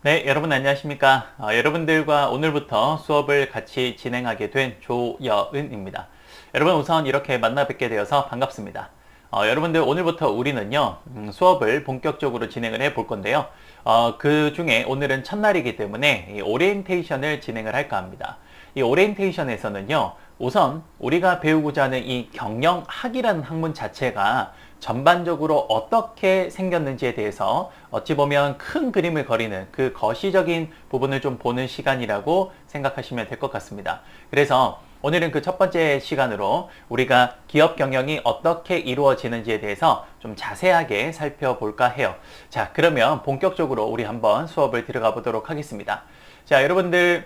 네, 여러분 안녕하십니까? 여러분들과 오늘부터 수업을 같이 진행하게 된 조여은입니다. 여러분 우선 이렇게 만나 뵙게 되어서 반갑습니다. 여러분들 오늘부터 우리는요, 수업을 본격적으로 진행을 해 볼 건데요. 그 중에 오늘은 첫날이기 때문에 이 오리엔테이션을 진행을 할까 합니다. 이 오리엔테이션에서는요, 우선 우리가 배우고자 하는 이 경영학이라는 학문 자체가 전반적으로 어떻게 생겼는지에 대해서 어찌 보면 큰 그림을 그리는 그 거시적인 부분을 좀 보는 시간이라고 생각하시면 될 것 같습니다. 그래서 오늘은 그 첫 번째 시간으로 우리가 기업 경영이 어떻게 이루어지는지에 대해서 좀 자세하게 살펴볼까 해요. 자, 그러면 본격적으로 우리 한번 수업을 들어가 보도록 하겠습니다. 자, 여러분들,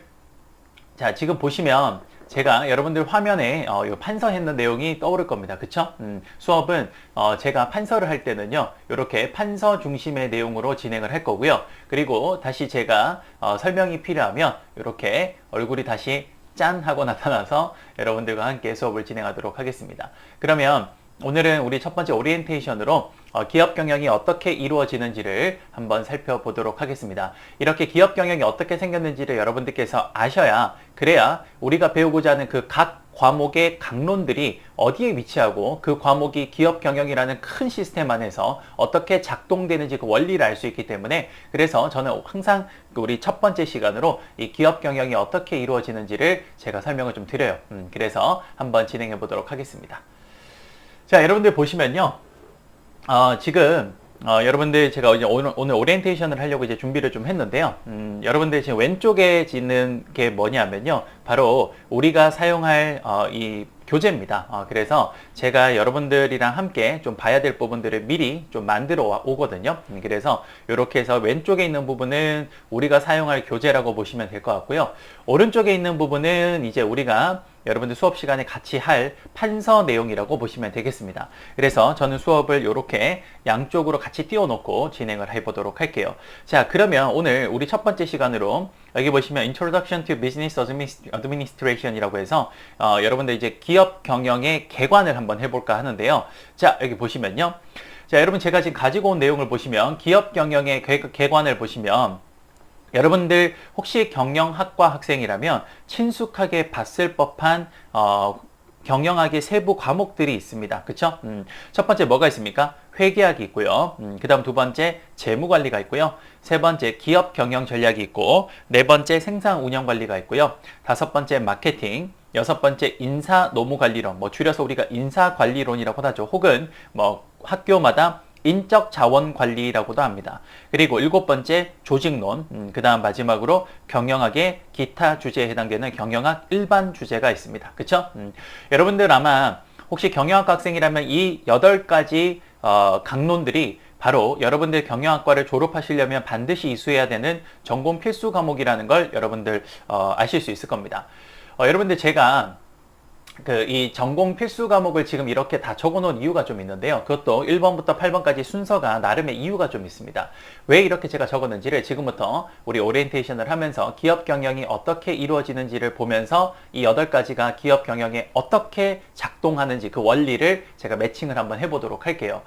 자, 지금 보시면 제가 여러분들 화면에 판서했는 내용이 떠오를 겁니다. 그쵸? 수업은 제가 판서를 할 때는요, 이렇게 판서 중심의 내용으로 진행을 할 거고요. 그리고 다시 제가 설명이 필요하면 이렇게 얼굴이 다시 짠 하고 나타나서 여러분들과 함께 수업을 진행하도록 하겠습니다. 그러면 오늘은 우리 첫 번째 오리엔테이션으로 기업 경영이 어떻게 이루어지는지를 한번 살펴보도록 하겠습니다. 이렇게 기업 경영이 어떻게 생겼는지를 여러분들께서 아셔야, 그래야 우리가 배우고자 하는 그 각 과목의 강론들이 어디에 위치하고 그 과목이 기업 경영이라는 큰 시스템 안에서 어떻게 작동되는지 그 원리를 알 수 있기 때문에, 그래서 저는 항상 우리 첫 번째 시간으로 이 기업 경영이 어떻게 이루어지는지를 제가 설명을 좀 드려요. 그래서 한번 진행해 보도록 하겠습니다. 자, 여러분들 보시면요. 지금 여러분들 제가 이제 오늘 오리엔테이션을 하려고 이제 준비를 좀 했는데요. 여러분들 지금 왼쪽에 있는 게 뭐냐면요, 바로 우리가 사용할 이 교재입니다. 그래서 제가 여러분들이랑 함께 좀 봐야 될 부분들을 미리 좀 만들어 오거든요. 그래서 이렇게 해서 왼쪽에 있는 부분은 우리가 사용할 교재라고 보시면 될 것 같고요. 오른쪽에 있는 부분은 이제 우리가 여러분들 수업 시간에 같이 할 판서 내용이라고 보시면 되겠습니다. 그래서 저는 수업을 이렇게 양쪽으로 같이 띄워놓고 진행을 해보도록 할게요. 자, 그러면 오늘 우리 첫 번째 시간으로 여기 보시면 Introduction to Business Administration이라고 해서 여러분들 이제 기업 경영의 개관을 한번 해볼까 하는데요. 자, 여기 보시면요. 자, 여러분 제가 지금 가지고 온 내용을 보시면 기업 경영의 개관을 보시면 여러분들 혹시 경영학과 학생이라면 친숙하게 봤을 법한 경영학의 세부 과목들이 있습니다. 그쵸? 첫 번째 뭐가 있습니까? 회계학이 있고요. 그 다음 두 번째 재무관리가 있고요. 세 번째 기업 경영 전략이 있고, 네 번째 생산 운영 관리가 있고요. 다섯 번째 마케팅, 여섯 번째 인사 노무 관리론, 뭐 줄여서 우리가 인사 관리론이라고 하죠. 혹은 뭐 학교마다 인적 자원 관리라고도 합니다. 그리고 일곱 번째 조직론, 그 다음 마지막으로 경영학의 기타 주제에 해당되는 경영학 일반 주제가 있습니다. 그쵸? 여러분들 아마 혹시 경영학 학생이라면 이 8가지 강론들이 바로 여러분들 경영학과를 졸업하시려면 반드시 이수해야 되는 전공 필수 과목이라는 걸 여러분들 아실 수 있을 겁니다. 여러분들 제가 이 전공 필수 과목을 지금 이렇게 다 적어 놓은 이유가 좀 있는데요. 그것도 1번부터 8번까지 순서가 나름의 이유가 좀 있습니다. 왜 이렇게 제가 적었는지를 지금부터 우리 오리엔테이션을 하면서 기업 경영이 어떻게 이루어지는지를 보면서 이 8가지가 기업 경영에 어떻게 작동하는지 그 원리를 제가 매칭을 한번 해보도록 할게요.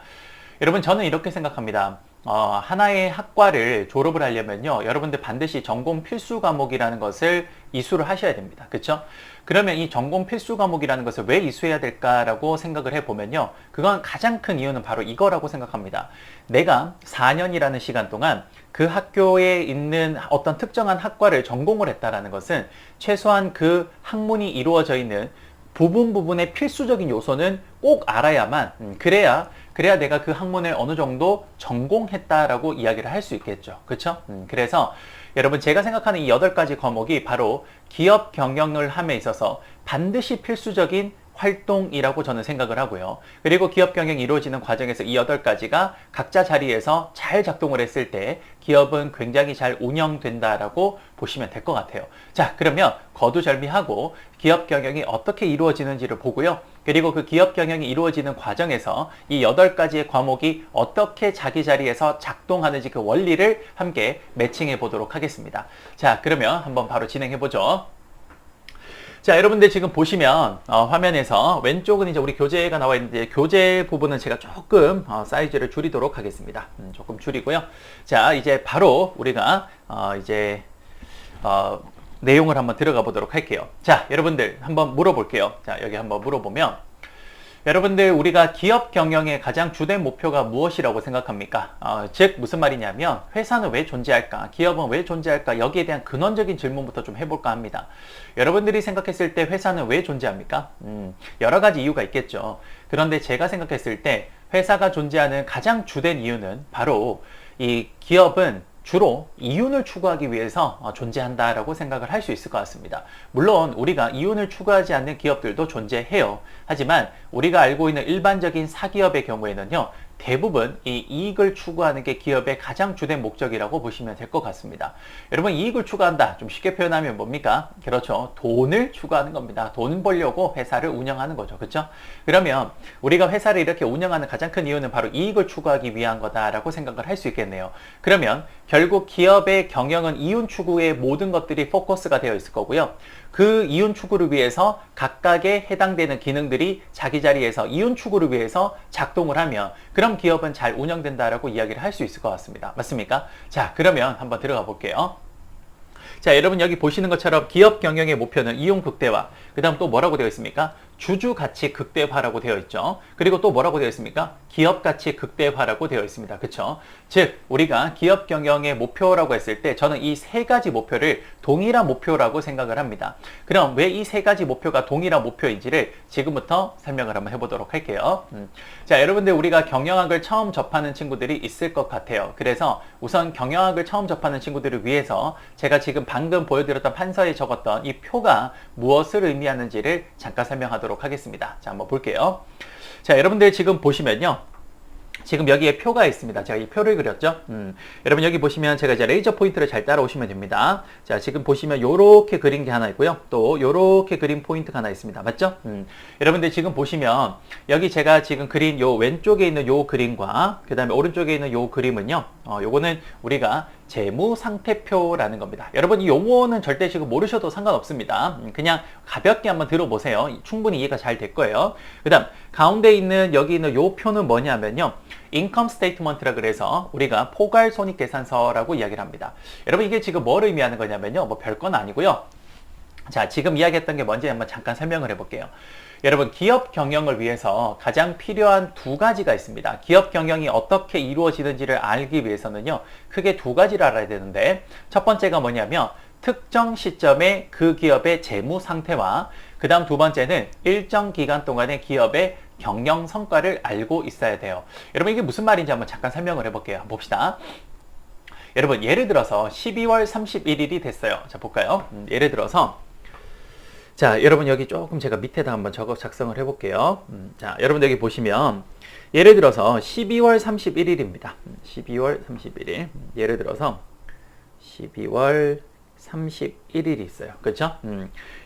여러분, 저는 이렇게 생각합니다. 하나의 학과를 졸업을 하려면요, 여러분들 반드시 전공 필수 과목이라는 것을 이수를 하셔야 됩니다. 그쵸? 그러면 이 전공 필수 과목이라는 것을 왜 이수해야 될까라고 생각을 해보면요, 그건 가장 큰 이유는 바로 이거라고 생각합니다. 내가 4년이라는 시간 동안 그 학교에 있는 어떤 특정한 학과를 전공을 했다라는 것은 최소한 그 학문이 이루어져 있는 부분의 필수적인 요소는 꼭 알아야만, 그래야 내가 그 학문을 어느 정도 전공했다라고 이야기를 할 수 있겠죠. 그렇죠? 그래서 여러분, 제가 생각하는 이 8가지 과목이 바로 기업 경영을 함에 있어서 반드시 필수적인 활동이라고 저는 생각을 하고요. 그리고 기업 경영이 이루어지는 과정에서 이 8가지가 각자 자리에서 잘 작동을 했을 때 기업은 굉장히 잘 운영된다라고 보시면 될 것 같아요. 자, 그러면 거두절미하고 기업 경영이 어떻게 이루어지는지를 보고요. 그리고 그 기업 경영이 이루어지는 과정에서 이 8가지의 과목이 어떻게 자기 자리에서 작동하는지 그 원리를 함께 매칭해 보도록 하겠습니다. 자, 그러면 한번 바로 진행해 보죠. 자, 여러분들 지금 보시면 화면에서 왼쪽은 이제 우리 교재가 나와 있는데 교재 부분은 제가 조금 사이즈를 줄이도록 하겠습니다. 조금 줄이고요. 자, 이제 바로 우리가 이제 내용을 한번 들어가 보도록 할게요. 자, 여러분들 한번 물어볼게요. 자, 여기 한번 물어보면 여러분들 우리가 기업 경영의 가장 주된 목표가 무엇이라고 생각합니까? 즉 무슨 말이냐면 회사는 왜 존재할까? 기업은 왜 존재할까? 여기에 대한 근원적인 질문부터 좀 해볼까 합니다. 여러분들이 생각했을 때 회사는 왜 존재합니까? 여러 가지 이유가 있겠죠. 그런데 제가 생각했을 때 회사가 존재하는 가장 주된 이유는 바로 이 기업은 주로 이윤을 추구하기 위해서 존재한다라고 생각을 할 수 있을 것 같습니다. 물론 우리가 이윤을 추구하지 않는 기업들도 존재해요. 하지만 우리가 알고 있는 일반적인 사기업의 경우에는요, 대부분 이 이익을 추구하는 게 기업의 가장 주된 목적이라고 보시면 될 것 같습니다. 여러분, 이익을 추구한다, 좀 쉽게 표현하면 뭡니까? 그렇죠. 돈을 추구하는 겁니다. 돈 벌려고 회사를 운영하는 거죠. 그렇죠? 그러면 우리가 회사를 이렇게 운영하는 가장 큰 이유는 바로 이익을 추구하기 위한 거다라고 생각을 할 수 있겠네요. 그러면 결국 기업의 경영은 이윤 추구의 모든 것들이 포커스가 되어 있을 거고요. 그 이윤 추구를 위해서 각각의 해당되는 기능들이 자기 자리에서 이윤 추구를 위해서 작동을 하면 그럼 기업은 잘 운영된다라고 이야기를 할 수 있을 것 같습니다. 맞습니까? 자, 그러면 한번 들어가 볼게요. 자, 여러분 여기 보시는 것처럼 기업 경영의 목표는 이윤 극대화, 그 다음 또 뭐라고 되어 있습니까? 주주 가치 극대화라고 되어 있죠. 그리고 또 뭐라고 되어 있습니까? 기업 가치 극대화라고 되어 있습니다. 그쵸? 즉 우리가 기업 경영의 목표라고 했을 때 저는 이 세 가지 목표를 동일한 목표라고 생각을 합니다. 그럼 왜 이 세 가지 목표가 동일한 목표인지를 지금부터 설명을 한번 해보도록 할게요. 자, 여러분들 우리가 경영학을 처음 접하는 친구들이 있을 것 같아요. 그래서 우선 경영학을 처음 접하는 친구들을 위해서 제가 지금 방금 보여드렸던 판서에 적었던 이 표가 무엇을 의미하는지를 잠깐 설명하도록 하겠습니다. 자, 한번 볼게요. 자, 여러분들 지금 보시면요, 지금 여기에 표가 있습니다. 제가 이 표를 그렸죠. 여러분 여기 보시면 제가 이제 레이저 포인트를 잘 따라오시면 됩니다. 자, 지금 보시면 요렇게 그린 게 하나 있고요. 또 요렇게 그린 포인트가 하나 있습니다. 맞죠? 여러분들 지금 보시면 여기 제가 지금 그린 요 왼쪽에 있는 요 그림과 그 다음에 오른쪽에 있는 요 그림은요, 요거는 우리가 재무상태표라는 겁니다. 여러분 이 용어는 절대 지금 모르셔도 상관없습니다. 그냥 가볍게 한번 들어보세요. 충분히 이해가 잘 될 거예요. 그 다음 가운데 있는 여기 있는 요 표는 뭐냐면요, 인컴 스테이트먼트라 그래서 우리가 포괄손익계산서라고 이야기를 합니다. 여러분 이게 지금 뭘 의미하는 거냐면요, 뭐 별건 아니고요. 자, 지금 이야기했던 게 뭔지 한번 잠깐 설명을 해볼게요. 여러분 기업 경영을 위해서 가장 필요한 두 가지가 있습니다. 기업 경영이 어떻게 이루어지는지를 알기 위해서는요, 크게 두 가지를 알아야 되는데, 첫 번째가 뭐냐면 특정 시점에 그 기업의 재무 상태와 그 다음 두 번째는 일정 기간 동안의 기업의 경영 성과를 알고 있어야 돼요. 여러분 이게 무슨 말인지 한번 잠깐 설명을 해볼게요. 봅시다. 여러분 예를 들어서 12월 31일이 됐어요. 자, 볼까요? 예를 들어서 자, 여러분 여기 조금 제가 밑에다 한번 작성을 해볼게요. 자, 여러분 여기 보시면 예를 들어서 12월 31일입니다. 12월 31일. 예를 들어서 12월 31일이 있어요. 그렇죠?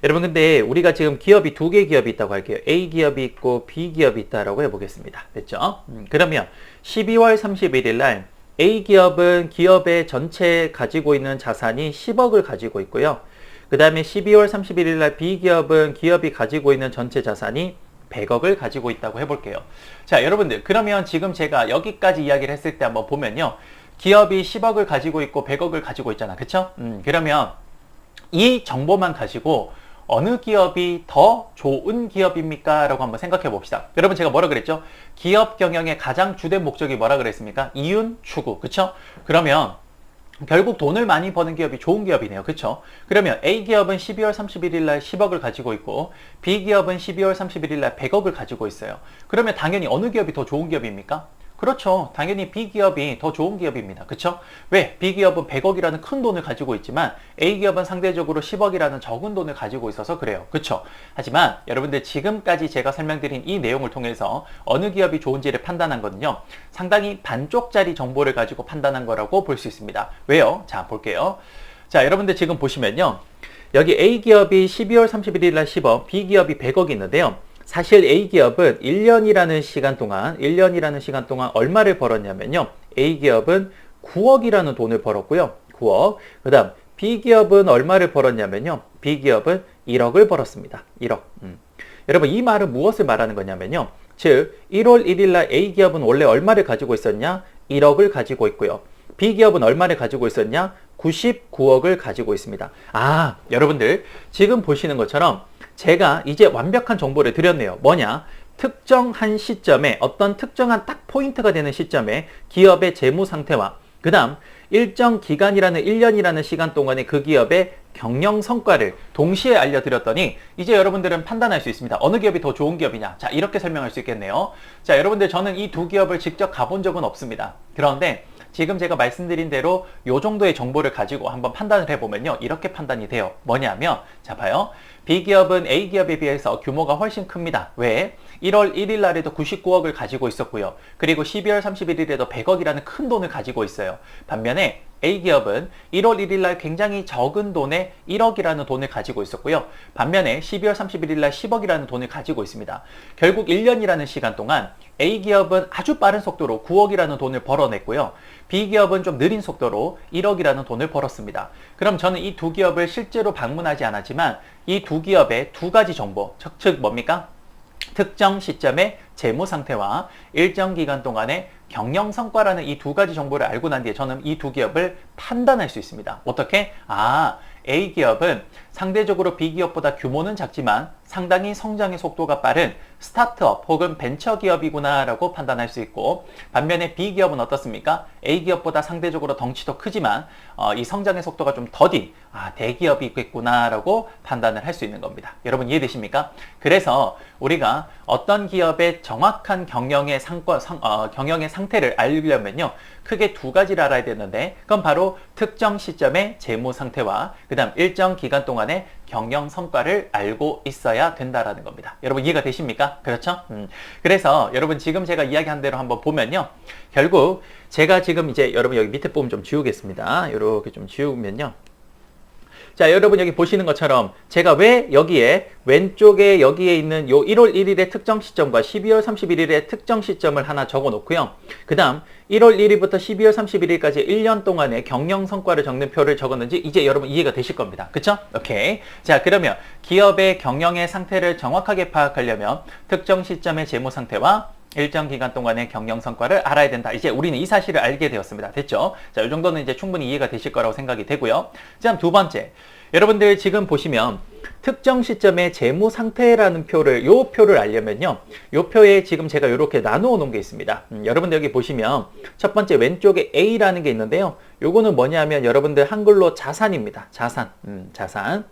여러분 근데 우리가 지금 기업이 두 개 기업이 있다고 할게요. A 기업이 있고 B 기업이 있다라고 해보겠습니다. 됐죠? 그러면 12월 31일 날 A 기업은 기업의 전체 가지고 있는 자산이 10억을 가지고 있고요. 그 다음에 12월 31일 날 B기업은 기업이 가지고 있는 전체 자산이 100억을 가지고 있다고 해볼게요. 자, 여러분들 그러면 지금 제가 여기까지 이야기를 했을 때 한번 보면요, 기업이 10억을 가지고 있고 100억을 가지고 있잖아. 그쵸? 그러면 이 정보만 가지고 어느 기업이 더 좋은 기업입니까? 라고 한번 생각해 봅시다. 여러분 제가 뭐라 그랬죠? 기업 경영의 가장 주된 목적이 뭐라 그랬습니까? 이윤 추구. 그쵸? 그러면 결국 돈을 많이 버는 기업이 좋은 기업이네요. 그쵸? 그러면 A기업은 12월 31일 날 10억을 가지고 있고 B기업은 12월 31일 날 100억을 가지고 있어요. 그러면 당연히 어느 기업이 더 좋은 기업입니까? 그렇죠. 당연히 B기업이 더 좋은 기업입니다. 그쵸? 왜? B기업은 100억이라는 큰 돈을 가지고 있지만 A기업은 상대적으로 10억이라는 적은 돈을 가지고 있어서 그래요. 그쵸? 하지만 여러분들 지금까지 제가 설명드린 이 내용을 통해서 어느 기업이 좋은지를 판단한 거는요, 상당히 반쪽짜리 정보를 가지고 판단한 거라고 볼 수 있습니다. 왜요? 자, 볼게요. 자, 여러분들 지금 보시면요, 여기 A기업이 12월 31일 날 10억, B기업이 100억이 있는데요, 사실 A기업은 1년이라는 시간 동안 얼마를 벌었냐면요, A기업은 9억이라는 돈을 벌었고요. 9억. 그 다음 B기업은 얼마를 벌었냐면요, B기업은 1억을 벌었습니다. 1억. 여러분 이 말은 무엇을 말하는 거냐면요. 즉 1월 1일 날 A기업은 원래 얼마를 가지고 있었냐? 1억을 가지고 있고요. B기업은 얼마를 가지고 있었냐? 99억을 가지고 있습니다. 아, 여러분들 지금 보시는 것처럼 제가 이제 완벽한 정보를 드렸네요. 뭐냐? 특정한 시점에 어떤 특정한 딱 포인트가 되는 시점에 기업의 재무 상태와 그 다음 일정 기간이라는 1년이라는 시간 동안에 그 기업의 경영 성과를 동시에 알려드렸더니 이제 여러분들은 판단할 수 있습니다. 어느 기업이 더 좋은 기업이냐? 자, 이렇게 설명할 수 있겠네요. 자, 여러분들 저는 이 두 기업을 직접 가본 적은 없습니다. 그런데 지금 제가 말씀드린 대로 이 정도의 정보를 가지고 한번 판단을 해보면요. 이렇게 판단이 돼요. 뭐냐면 자, 봐요. B기업은 A기업에 비해서 규모가 훨씬 큽니다. 왜? 1월 1일 날에도 99억을 가지고 있었고요. 그리고 12월 31일에도 100억이라는 큰 돈을 가지고 있어요. 반면에 A기업은 1월 1일 날 굉장히 적은 돈에 1억이라는 돈을 가지고 있었고요. 반면에 12월 31일 날 10억이라는 돈을 가지고 있습니다. 결국 1년이라는 시간 동안 A기업은 아주 빠른 속도로 9억이라는 돈을 벌어냈고요. B기업은 좀 느린 속도로 1억이라는 돈을 벌었습니다. 그럼 저는 이 두 기업을 실제로 방문하지 않았지만 이 두 기업의 두 가지 정보, 즉 뭡니까? 특정 시점의 재무 상태와 일정 기간 동안의 경영 성과라는 이 두 가지 정보를 알고 난 뒤에 저는 이 두 기업을 판단할 수 있습니다. 어떻게? 아, A기업은 상대적으로 B기업보다 규모는 작지만 상당히 성장의 속도가 빠른 스타트업 혹은 벤처기업이구나 라고 판단할 수 있고, 반면에 B기업은 어떻습니까? A기업보다 상대적으로 덩치도 크지만 이 성장의 속도가 좀 더딘 대기업이겠구나 라고 판단을 할 수 있는 겁니다. 여러분 이해되십니까? 그래서 우리가 어떤 기업의 정확한 경영의 상태를 알려면요, 크게 두 가지를 알아야 되는데, 그건 바로 특정 시점의 재무 상태와 그 다음 일정 기간 동안의 경영 성과를 알고 있어야 된다라는 겁니다. 여러분 이해가 되십니까? 그렇죠? 그래서 여러분 지금 제가 이야기한 대로 한번 보면요, 결국 제가 지금 이제 여러분 여기 밑에 부분 좀 지우겠습니다. 이렇게 좀 지우면요, 자, 여러분 여기 보시는 것처럼 제가 왜 여기에 왼쪽에 여기에 있는 요 1월 1일의 특정 시점과 12월 31일의 특정 시점을 하나 적어 놓고요. 그 다음 1월 1일부터 12월 31일까지 1년 동안의 경영 성과를 적는 표를 적었는지 이제 여러분 이해가 되실 겁니다. 그쵸? 오케이. 자, 그러면 기업의 경영의 상태를 정확하게 파악하려면 특정 시점의 재무 상태와 일정 기간 동안의 경영 성과를 알아야 된다. 이제 우리는 이 사실을 알게 되었습니다. 됐죠? 자, 이 정도는 이제 충분히 이해가 되실 거라고 생각이 되고요. 자, 두 번째. 여러분들 지금 보시면 특정 시점의 재무 상태라는 표를, 요 표를 알려면요, 요 표에 지금 제가 이렇게 나누어 놓은 게 있습니다. 여러분들 여기 보시면 첫 번째 왼쪽에 A라는 게 있는데요. 요거는 뭐냐면 여러분들 한글로 자산입니다. 자산. 자산.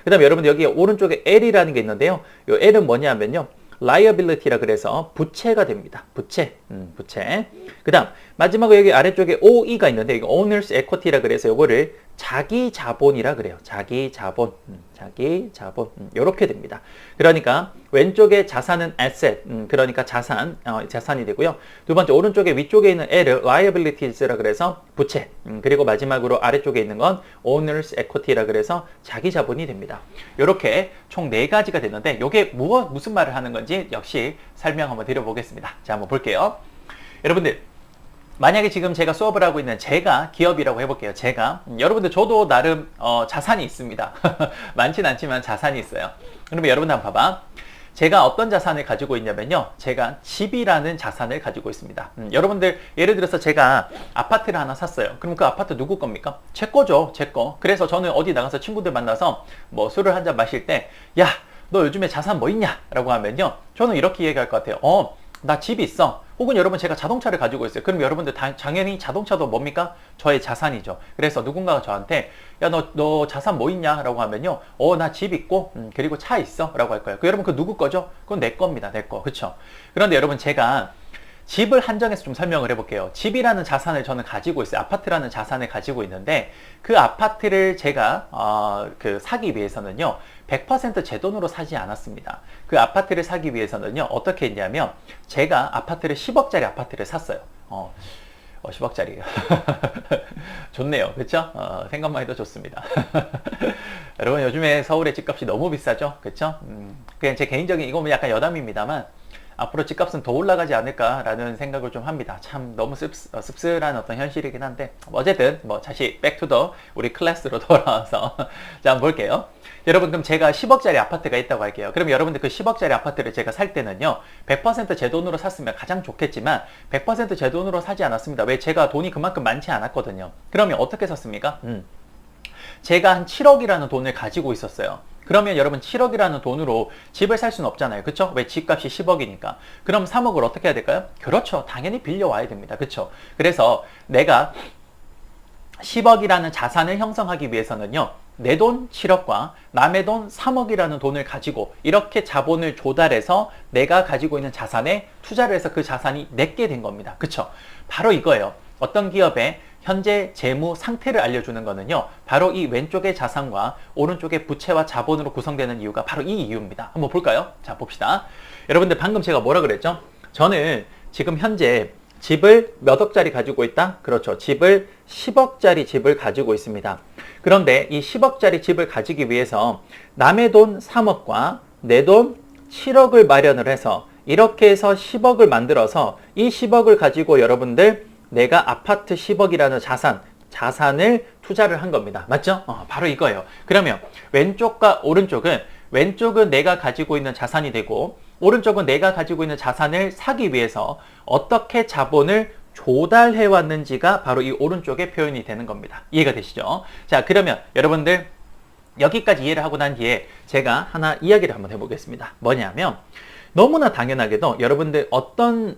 그 다음에 여러분들 여기 오른쪽에 L이라는 게 있는데요. 요 L은 뭐냐면요, liability라 그래서 부채가 됩니다. 부채. 부채. 그 다음 마지막으로 여기 아래쪽에 OE가 있는데 이거 owners equity라 그래서 요거를 자기 자본이라 그래요. 자기 자본. 자기 자본. 요렇게 됩니다. 그러니까 왼쪽에 자산은 asset. 그러니까 자산, 자산이 되고요. 두 번째 오른쪽에 위쪽에 있는 L을 liabilities라 그래서 부채. 그리고 마지막으로 아래쪽에 있는 건 owners equity라 그래서 자기 자본이 됩니다. 요렇게 총 4가지가 되는데 요게 무슨 말을 하는 건지 역시 설명 한번 드려보겠습니다. 자, 한번 볼게요. 여러분들 만약에 지금 제가 수업을 하고 있는 제가 기업이라고 해볼게요. 제가 여러분들 저도 나름 자산이 있습니다. 많진 않지만 자산이 있어요. 그러면 여러분 한번 봐봐. 제가 어떤 자산을 가지고 있냐면요, 제가 집이라는 자산을 가지고 있습니다. 여러분들 예를 들어서 제가 아파트를 하나 샀어요. 그럼 그 아파트 누구 겁니까? 제 거죠. 제 거. 그래서 저는 어디 나가서 친구들 만나서 뭐 술을 한잔 마실 때, 야, 너 요즘에 자산 뭐 있냐? 라고 하면요, 저는 이렇게 얘기할 것 같아요. 나 집이 있어. 혹은 여러분 제가 자동차를 가지고 있어요. 그럼 여러분들 당연히 자동차도 뭡니까? 저의 자산이죠. 그래서 누군가가 저한테 야, 너 자산 뭐 있냐? 라고 하면요, 나 집 있고 그리고 차 있어 라고 할 거예요. 여러분 그 누구 거죠? 그건 내 겁니다. 내 거. 그쵸? 그런데 여러분 제가 집을 한정해서 좀 설명을 해볼게요. 집이라는 자산을 저는 가지고 있어요. 아파트라는 자산을 가지고 있는데 그 아파트를 제가 사기 위해서는요, 100% 제 돈으로 사지 않았습니다. 그 아파트를 사기 위해서는요, 어떻게 했냐면 제가 아파트를 10억짜리 아파트를 샀어요. 10억짜리. 좋네요. 그쵸? 생각만 해도 좋습니다. 여러분 요즘에 서울의 집값이 너무 비싸죠? 그쵸? 그냥 제 개인적인, 이거는 약간 여담입니다만 앞으로 집값은 더 올라가지 않을까라는 생각을 좀 합니다. 참 너무 씁쓸한 어떤 현실이긴 한데 어쨌든 뭐 다시 백투더 우리 클래스로 돌아와서 자 한번 볼게요. 여러분 그럼 제가 10억짜리 아파트가 있다고 할게요. 그럼 여러분들 그 10억짜리 아파트를 제가 살 때는요 100% 제 돈으로 샀으면 가장 좋겠지만 100% 제 돈으로 사지 않았습니다. 왜? 제가 돈이 그만큼 많지 않았거든요. 그러면 어떻게 샀습니까? 제가 한 7억이라는 돈을 가지고 있었어요. 그러면 여러분 7억이라는 돈으로 집을 살 수는 없잖아요. 그쵸? 왜? 집값이 10억이니까. 그럼 3억을 어떻게 해야 될까요? 그렇죠. 당연히 빌려와야 됩니다. 그쵸? 그래서 내가 10억이라는 자산을 형성하기 위해서는요. 내 돈 7억과 남의 돈 3억이라는 돈을 가지고 이렇게 자본을 조달해서 내가 가지고 있는 자산에 투자를 해서 그 자산이 내게 된 겁니다. 그쵸? 바로 이거예요. 어떤 기업의 현재 재무 상태를 알려주는 거는요. 바로 이 왼쪽의 자산과 오른쪽의 부채와 자본으로 구성되는 이유가 바로 이 이유입니다. 한번 볼까요? 자, 봅시다. 여러분들 방금 제가 뭐라 그랬죠? 저는 지금 현재 집을 몇 억짜리 가지고 있다? 그렇죠. 집을 10억짜리 집을 가지고 있습니다. 그런데 이 10억짜리 집을 가지기 위해서 남의 돈 3억과 내 돈 7억을 마련을 해서 이렇게 해서 10억을 만들어서 이 10억을 가지고 여러분들 내가 아파트 10억이라는 자산을 투자를 한 겁니다. 맞죠? 바로 이거예요. 그러면 왼쪽과 왼쪽은 내가 가지고 있는 자산이 되고 오른쪽은 내가 가지고 있는 자산을 사기 위해서 어떻게 자본을 조달해 왔는지가 바로 이 오른쪽에 표현이 되는 겁니다. 이해가 되시죠? 자, 그러면 여러분들 여기까지 이해를 하고 난 뒤에 제가 하나 이야기를 한번 해보겠습니다. 뭐냐면 너무나 당연하게도 여러분들 어떤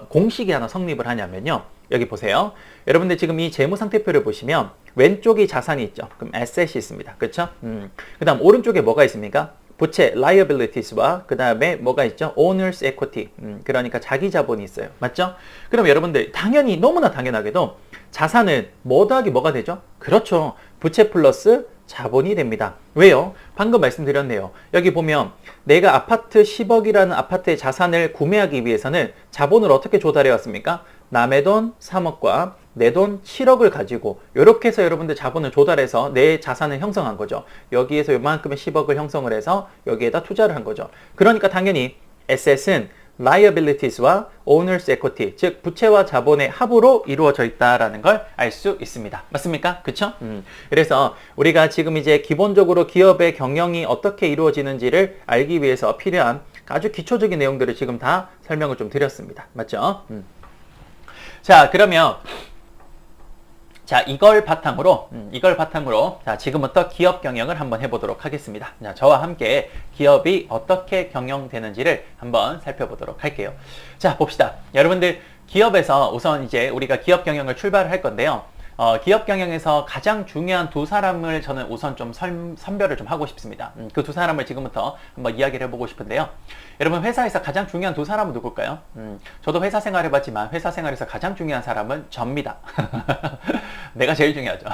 공식이 하나 성립을 하냐면요. 여기 보세요. 여러분들 지금 이 재무상태표를 보시면 왼쪽이 자산이 있죠. 그럼 asset이 있습니다. 그렇죠? 그 다음 오른쪽에 뭐가 있습니까? 부채, liabilities와 그 다음에 뭐가 있죠? owner's equity. 그러니까 자기 자본이 있어요. 맞죠? 그럼 여러분들 당연히 너무나 당연하게도 자산은 뭐 더하기 뭐가 되죠? 그렇죠. 부채 플러스 자본이 됩니다. 왜요? 방금 말씀드렸네요. 여기 보면 내가 아파트 10억이라는 아파트의 자산을 구매하기 위해서는 자본을 어떻게 조달해 왔습니까? 남의 돈 3억과 내 돈 7억을 가지고 이렇게 해서 여러분들 자본을 조달해서 내 자산을 형성한 거죠. 여기에서 요만큼의 10억을 형성을 해서 여기에다 투자를 한 거죠. 그러니까 당연히 asset은 liabilities와 owner's equity, 즉 부채와 자본의 합으로 이루어져 있다라는 걸 알 수 있습니다. 맞습니까? 그쵸? 그래서 우리가 지금 이제 기본적으로 기업의 경영이 어떻게 이루어지는지를 알기 위해서 필요한 아주 기초적인 내용들을 지금 다 설명을 좀 드렸습니다. 맞죠? 자, 그러면 자, 이걸 바탕으로 자, 지금부터 기업 경영을 한번 해보도록 하겠습니다. 자, 저와 함께 기업이 어떻게 경영되는지를 한번 살펴보도록 할게요. 자, 봅시다. 여러분들 기업에서 우선 이제 우리가 기업 경영을 출발을 할 건데요. 기업 경영에서 가장 중요한 두 사람을 저는 우선 좀 선별을 좀 하고 싶습니다. 그 두 사람을 지금부터 한번 이야기를 해보고 싶은데요. 여러분 회사에서 가장 중요한 두 사람은 누굴까요? 저도 회사 생활 해봤지만 회사 생활에서 가장 중요한 사람은 접니다. 내가 제일 중요하죠.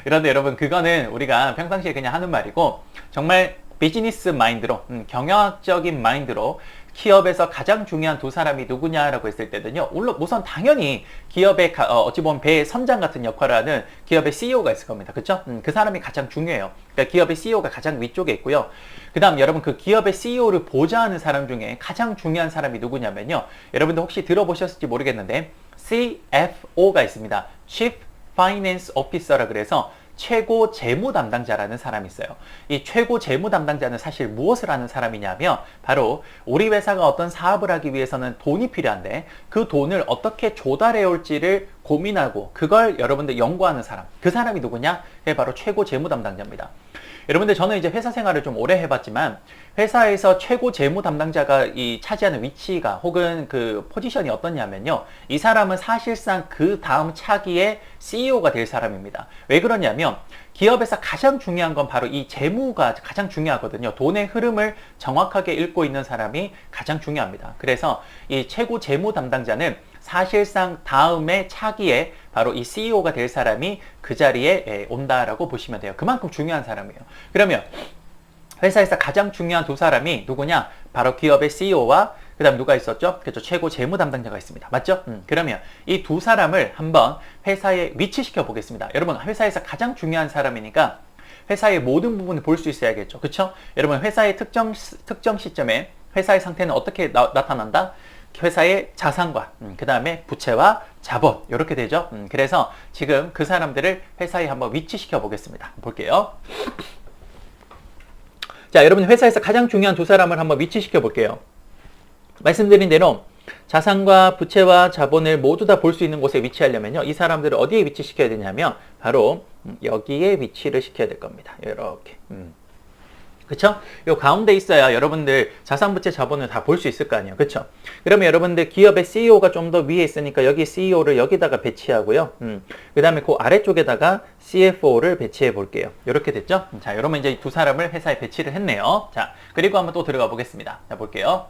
그런데 여러분 그거는 우리가 평상시에 그냥 하는 말이고 정말 비즈니스 마인드로 경영학적인 마인드로 기업에서 가장 중요한 두 사람이 누구냐라고 했을 때는요. 우선 당연히 기업의 어찌 보면 배의 선장 같은 역할을 하는 기업의 CEO가 있을 겁니다. 그렇죠? 그 사람이 가장 중요해요. 그러니까 기업의 CEO가 가장 위쪽에 있고요. 그 다음 여러분 그 기업의 CEO를 보좌하는 사람 중에 가장 중요한 사람이 누구냐면요. 여러분들 혹시 들어보셨을지 모르겠는데 CFO가 있습니다. Chief Finance Officer라 그래서 최고 재무 담당자라는 사람이 있어요. 이 최고 재무 담당자는 사실 무엇을 하는 사람이냐면 바로 우리 회사가 어떤 사업을 하기 위해서는 돈이 필요한데 그 돈을 어떻게 조달해 올지를 고민하고 그걸 여러분들 연구하는 사람. 그 사람이 누구냐? 그게 바로 최고 재무 담당자입니다. 여러분들 저는 이제 회사 생활을 좀 오래 해봤지만 회사에서 최고 재무 담당자가 차지하는 위치가 혹은 그 포지션이 어떠냐면요. 이 사람은 사실상 그 다음 차기의 CEO가 될 사람입니다. 왜 그러냐면 기업에서 가장 중요한 건 바로 이 재무가 가장 중요하거든요. 돈의 흐름을 정확하게 읽고 있는 사람이 가장 중요합니다. 그래서 이 최고 재무 담당자는 사실상 다음에 차기에 바로 이 CEO가 될 사람이 그 자리에 온다라고 보시면 돼요. 그만큼 중요한 사람이에요. 그러면 회사에서 가장 중요한 두 사람이 누구냐? 바로 기업의 CEO와 그 다음 누가 있었죠? 그렇죠. 최고 재무 담당자가 있습니다. 맞죠? 그러면 이 두 사람을 한번 회사에 위치시켜 보겠습니다. 여러분 회사에서 가장 중요한 사람이니까 회사의 모든 부분을 볼 수 있어야겠죠. 그렇죠? 여러분 회사의 특정 시점에 회사의 상태는 어떻게 나타난다? 회사의 자산과 그 다음에 부채와 자본 이렇게 되죠. 그래서 지금 그 사람들을 회사에 한번 위치시켜 보겠습니다. 볼게요. 자, 여러분 회사에서 가장 중요한 두 사람을 한번 위치시켜 볼게요. 말씀드린 대로 자산과 부채와 자본을 모두 다 볼 수 있는 곳에 위치하려면요. 이 사람들을 어디에 위치시켜야 되냐면 바로 여기에 위치를 시켜야 될 겁니다. 이렇게. 그쵸? 요 가운데 있어야 여러분들 자산, 부채, 자본을 다 볼 수 있을 거 아니에요. 그쵸? 그러면 여러분들 기업의 CEO가 좀 더 위에 있으니까 여기 CEO를 여기다가 배치하고요. 그 다음에 그 아래쪽에다가 CFO를 배치해 볼게요. 이렇게 됐죠? 자, 여러분 이제 두 사람을 회사에 배치를 했네요. 자, 그리고 한번 또 들어가 보겠습니다. 자, 볼게요.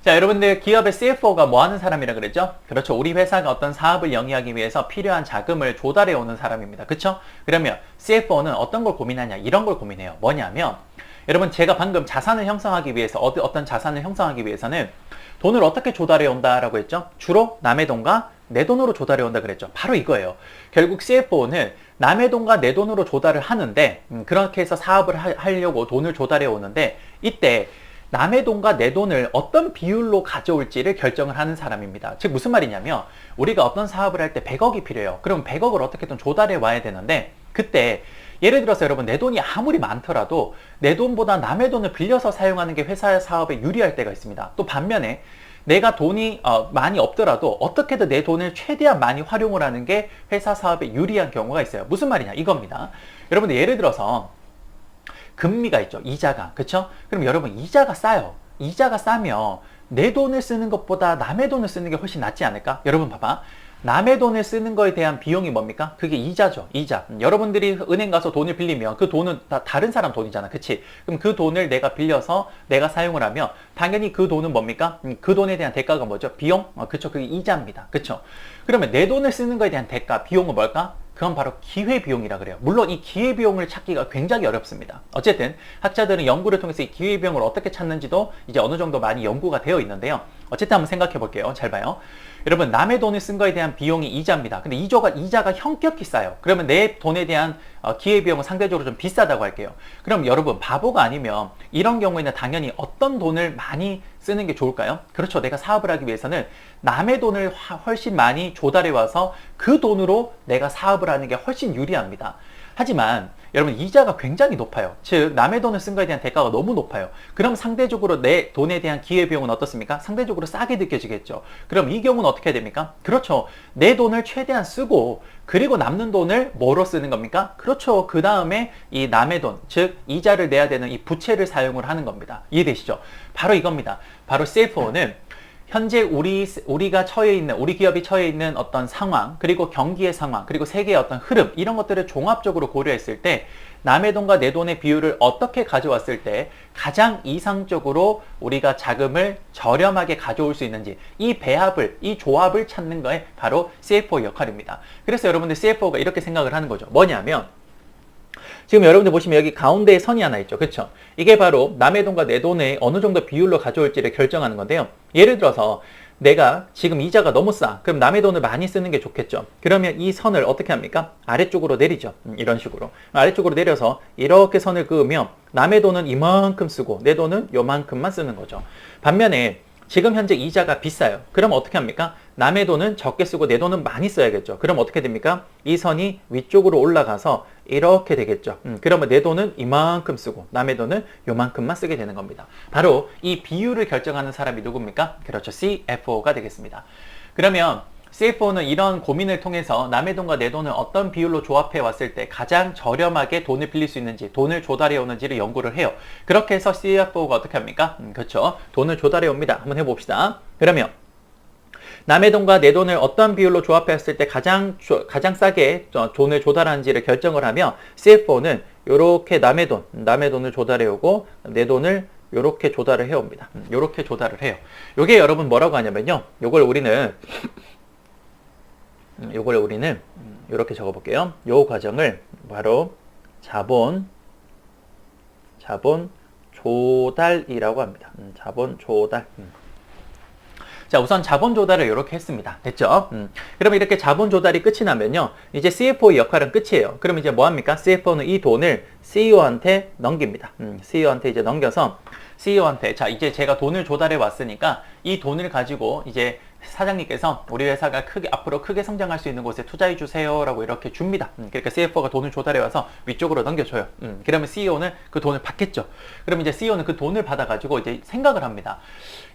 자, 여러분들 기업의 CFO가 뭐 하는 사람이라 그랬죠? 그렇죠. 우리 회사가 어떤 사업을 영위하기 위해서 필요한 자금을 조달해 오는 사람입니다. 그렇죠? 그러면 CFO는 어떤 걸 고민하냐? 이런 걸 고민해요. 뭐냐면 여러분 제가 방금 자산을 형성하기 위해서 어떤 자산을 형성하기 위해서는 돈을 어떻게 조달해 온다라고 했죠? 주로 남의 돈과 내 돈으로 조달해 온다 그랬죠. 바로 이거예요. 결국 CFO는 남의 돈과 내 돈으로 조달을 하는데 그렇게 해서 사업을 하려고 돈을 조달해 오는데 이때 남의 돈과 내 돈을 어떤 비율로 가져올지를 결정을 하는 사람입니다. 즉 무슨 말이냐면 우리가 어떤 사업을 할 때 100억이 필요해요. 그럼 100억을 어떻게든 조달해 와야 되는데 그때 예를 들어서 여러분 내 돈이 아무리 많더라도 내 돈보다 남의 돈을 빌려서 사용하는 게 회사 사업에 유리할 때가 있습니다. 또 반면에 내가 돈이 많이 없더라도 어떻게든 내 돈을 최대한 많이 활용을 하는 게 회사 사업에 유리한 경우가 있어요. 무슨 말이냐 이겁니다. 여러분들 예를 들어서 금리가 있죠. 이자가. 그쵸? 그럼 여러분 이자가 싸요. 이자가 싸면 내 돈을 쓰는 것보다 남의 돈을 쓰는 게 훨씬 낫지 않을까? 여러분 봐봐. 남의 돈을 쓰는 거에 대한 비용이 뭡니까? 그게 이자죠. 이자. 여러분들이 은행 가서 돈을 빌리면 그 돈은 다 다른 사람 돈이잖아. 그치? 그럼 그 돈을 내가 빌려서 내가 사용을 하면 당연히 그 돈은 뭡니까? 그 돈에 대한 대가가 뭐죠? 비용? 그쵸? 그게 이자입니다. 그쵸? 그러면 내 돈을 쓰는 거에 대한 대가, 비용은 뭘까? 그건 바로 기회비용이라 그래요. 물론 이 기회비용을 찾기가 굉장히 어렵습니다. 어쨌든 학자들은 연구를 통해서 이 기회비용을 어떻게 찾는지도 이제 어느 정도 많이 연구가 되어 있는데요. 어쨌든 한번 생각해 볼게요. 잘 봐요. 여러분 남의 돈을 쓴 거에 대한 비용이 이자입니다. 근데 이자가 현격히 싸요. 그러면 내 돈에 대한 기회비용은 상대적으로 좀 비싸다고 할게요. 그럼 여러분 바보가 아니면 이런 경우에는 당연히 어떤 돈을 많이 쓰는 게 좋을까요? 그렇죠. 내가 사업을 하기 위해서는 남의 돈을 훨씬 많이 조달해 와서 그 돈으로 내가 사업을 하는 게 훨씬 유리합니다. 하지만 여러분 이자가 굉장히 높아요. 즉 남의 돈을 쓴 거에 대한 대가가 너무 높아요. 그럼 상대적으로 내 돈에 대한 기회비용은 어떻습니까? 상대적으로 싸게 느껴지겠죠. 그럼 이 경우는 어떻게 해야 됩니까? 그렇죠. 내 돈을 최대한 쓰고 그리고 남는 돈을 뭐로 쓰는 겁니까? 그렇죠. 그 다음에 이 남의 돈, 즉 이자를 내야 되는 이 부채를 사용을 하는 겁니다. 이해되시죠? 바로 이겁니다. 바로 CFO는 현재 우리가 처해 있는, 우리 기업이 처해 있는 어떤 상황, 그리고 경기의 상황, 그리고 세계의 어떤 흐름, 이런 것들을 종합적으로 고려했을 때 남의 돈과 내 돈의 비율을 어떻게 가져왔을 때 가장 이상적으로 우리가 자금을 저렴하게 가져올 수 있는지 이 배합을, 이 조합을 찾는 거에 바로 CFO의 역할입니다. 그래서 여러분들 CFO가 이렇게 생각을 하는 거죠. 뭐냐면 지금 여러분들 보시면 여기 가운데에 선이 하나 있죠. 그렇죠? 이게 바로 남의 돈과 내 돈의 어느 정도 비율로 가져올지를 결정하는 건데요. 예를 들어서 내가 지금 이자가 너무 싸. 그럼 남의 돈을 많이 쓰는 게 좋겠죠. 그러면 이 선을 어떻게 합니까? 아래쪽으로 내리죠. 이런 식으로. 아래쪽으로 내려서 이렇게 선을 그으면 남의 돈은 이만큼 쓰고 내 돈은 요만큼만 쓰는 거죠. 반면에 지금 현재 이자가 비싸요. 그럼 어떻게 합니까? 남의 돈은 적게 쓰고 내 돈은 많이 써야겠죠. 그럼 어떻게 됩니까? 이 선이 위쪽으로 올라가서 이렇게 되겠죠. 그러면 내 돈은 이만큼 쓰고 남의 돈은 요만큼만 쓰게 되는 겁니다. 바로 이 비율을 결정하는 사람이 누굽니까? 그렇죠. CFO가 되겠습니다. 그러면 CFO는 이런 고민을 통해서 남의 돈과 내 돈을 어떤 비율로 조합해 왔을 때 가장 저렴하게 돈을 빌릴 수 있는지, 돈을 조달해 오는지를 연구를 해요. 그렇게 해서 CFO가 어떻게 합니까? 그렇죠. 돈을 조달해 옵니다. 한번 해봅시다. 그러면 남의 돈과 내 돈을 어떤 비율로 조합했을 때 가장 싸게 돈을 조달하는지를 결정을 하며 CFO는 이렇게 남의 돈을 조달해 오고 내 돈을 이렇게 조달을 해 옵니다. 이렇게 조달을 해요. 이게 여러분 뭐라고 하냐면요. 요걸 우리는 이렇게 적어볼게요. 요 과정을 바로 자본 조달이라고 합니다. 자본 조달. 자, 우선 자본 조달을 이렇게 했습니다. 됐죠? 그러면 이렇게 자본 조달이 끝이 나면요. 이제 CFO의 역할은 끝이에요. 그러면 이제 뭐 합니까? CFO는 이 돈을 CEO한테 넘깁니다. CEO한테 이제 넘겨서 CEO한테 자, 이제 제가 돈을 조달해 왔으니까 이 돈을 가지고 이제 사장님께서 우리 회사가 앞으로 크게 성장할 수 있는 곳에 투자해 주세요 라고 이렇게 줍니다. 그러니까 CFO가 돈을 조달해 와서 위쪽으로 넘겨줘요. 그러면 CEO는 그 돈을 받겠죠. 그러면 이제 CEO는 그 돈을 받아가지고 이제 생각을 합니다.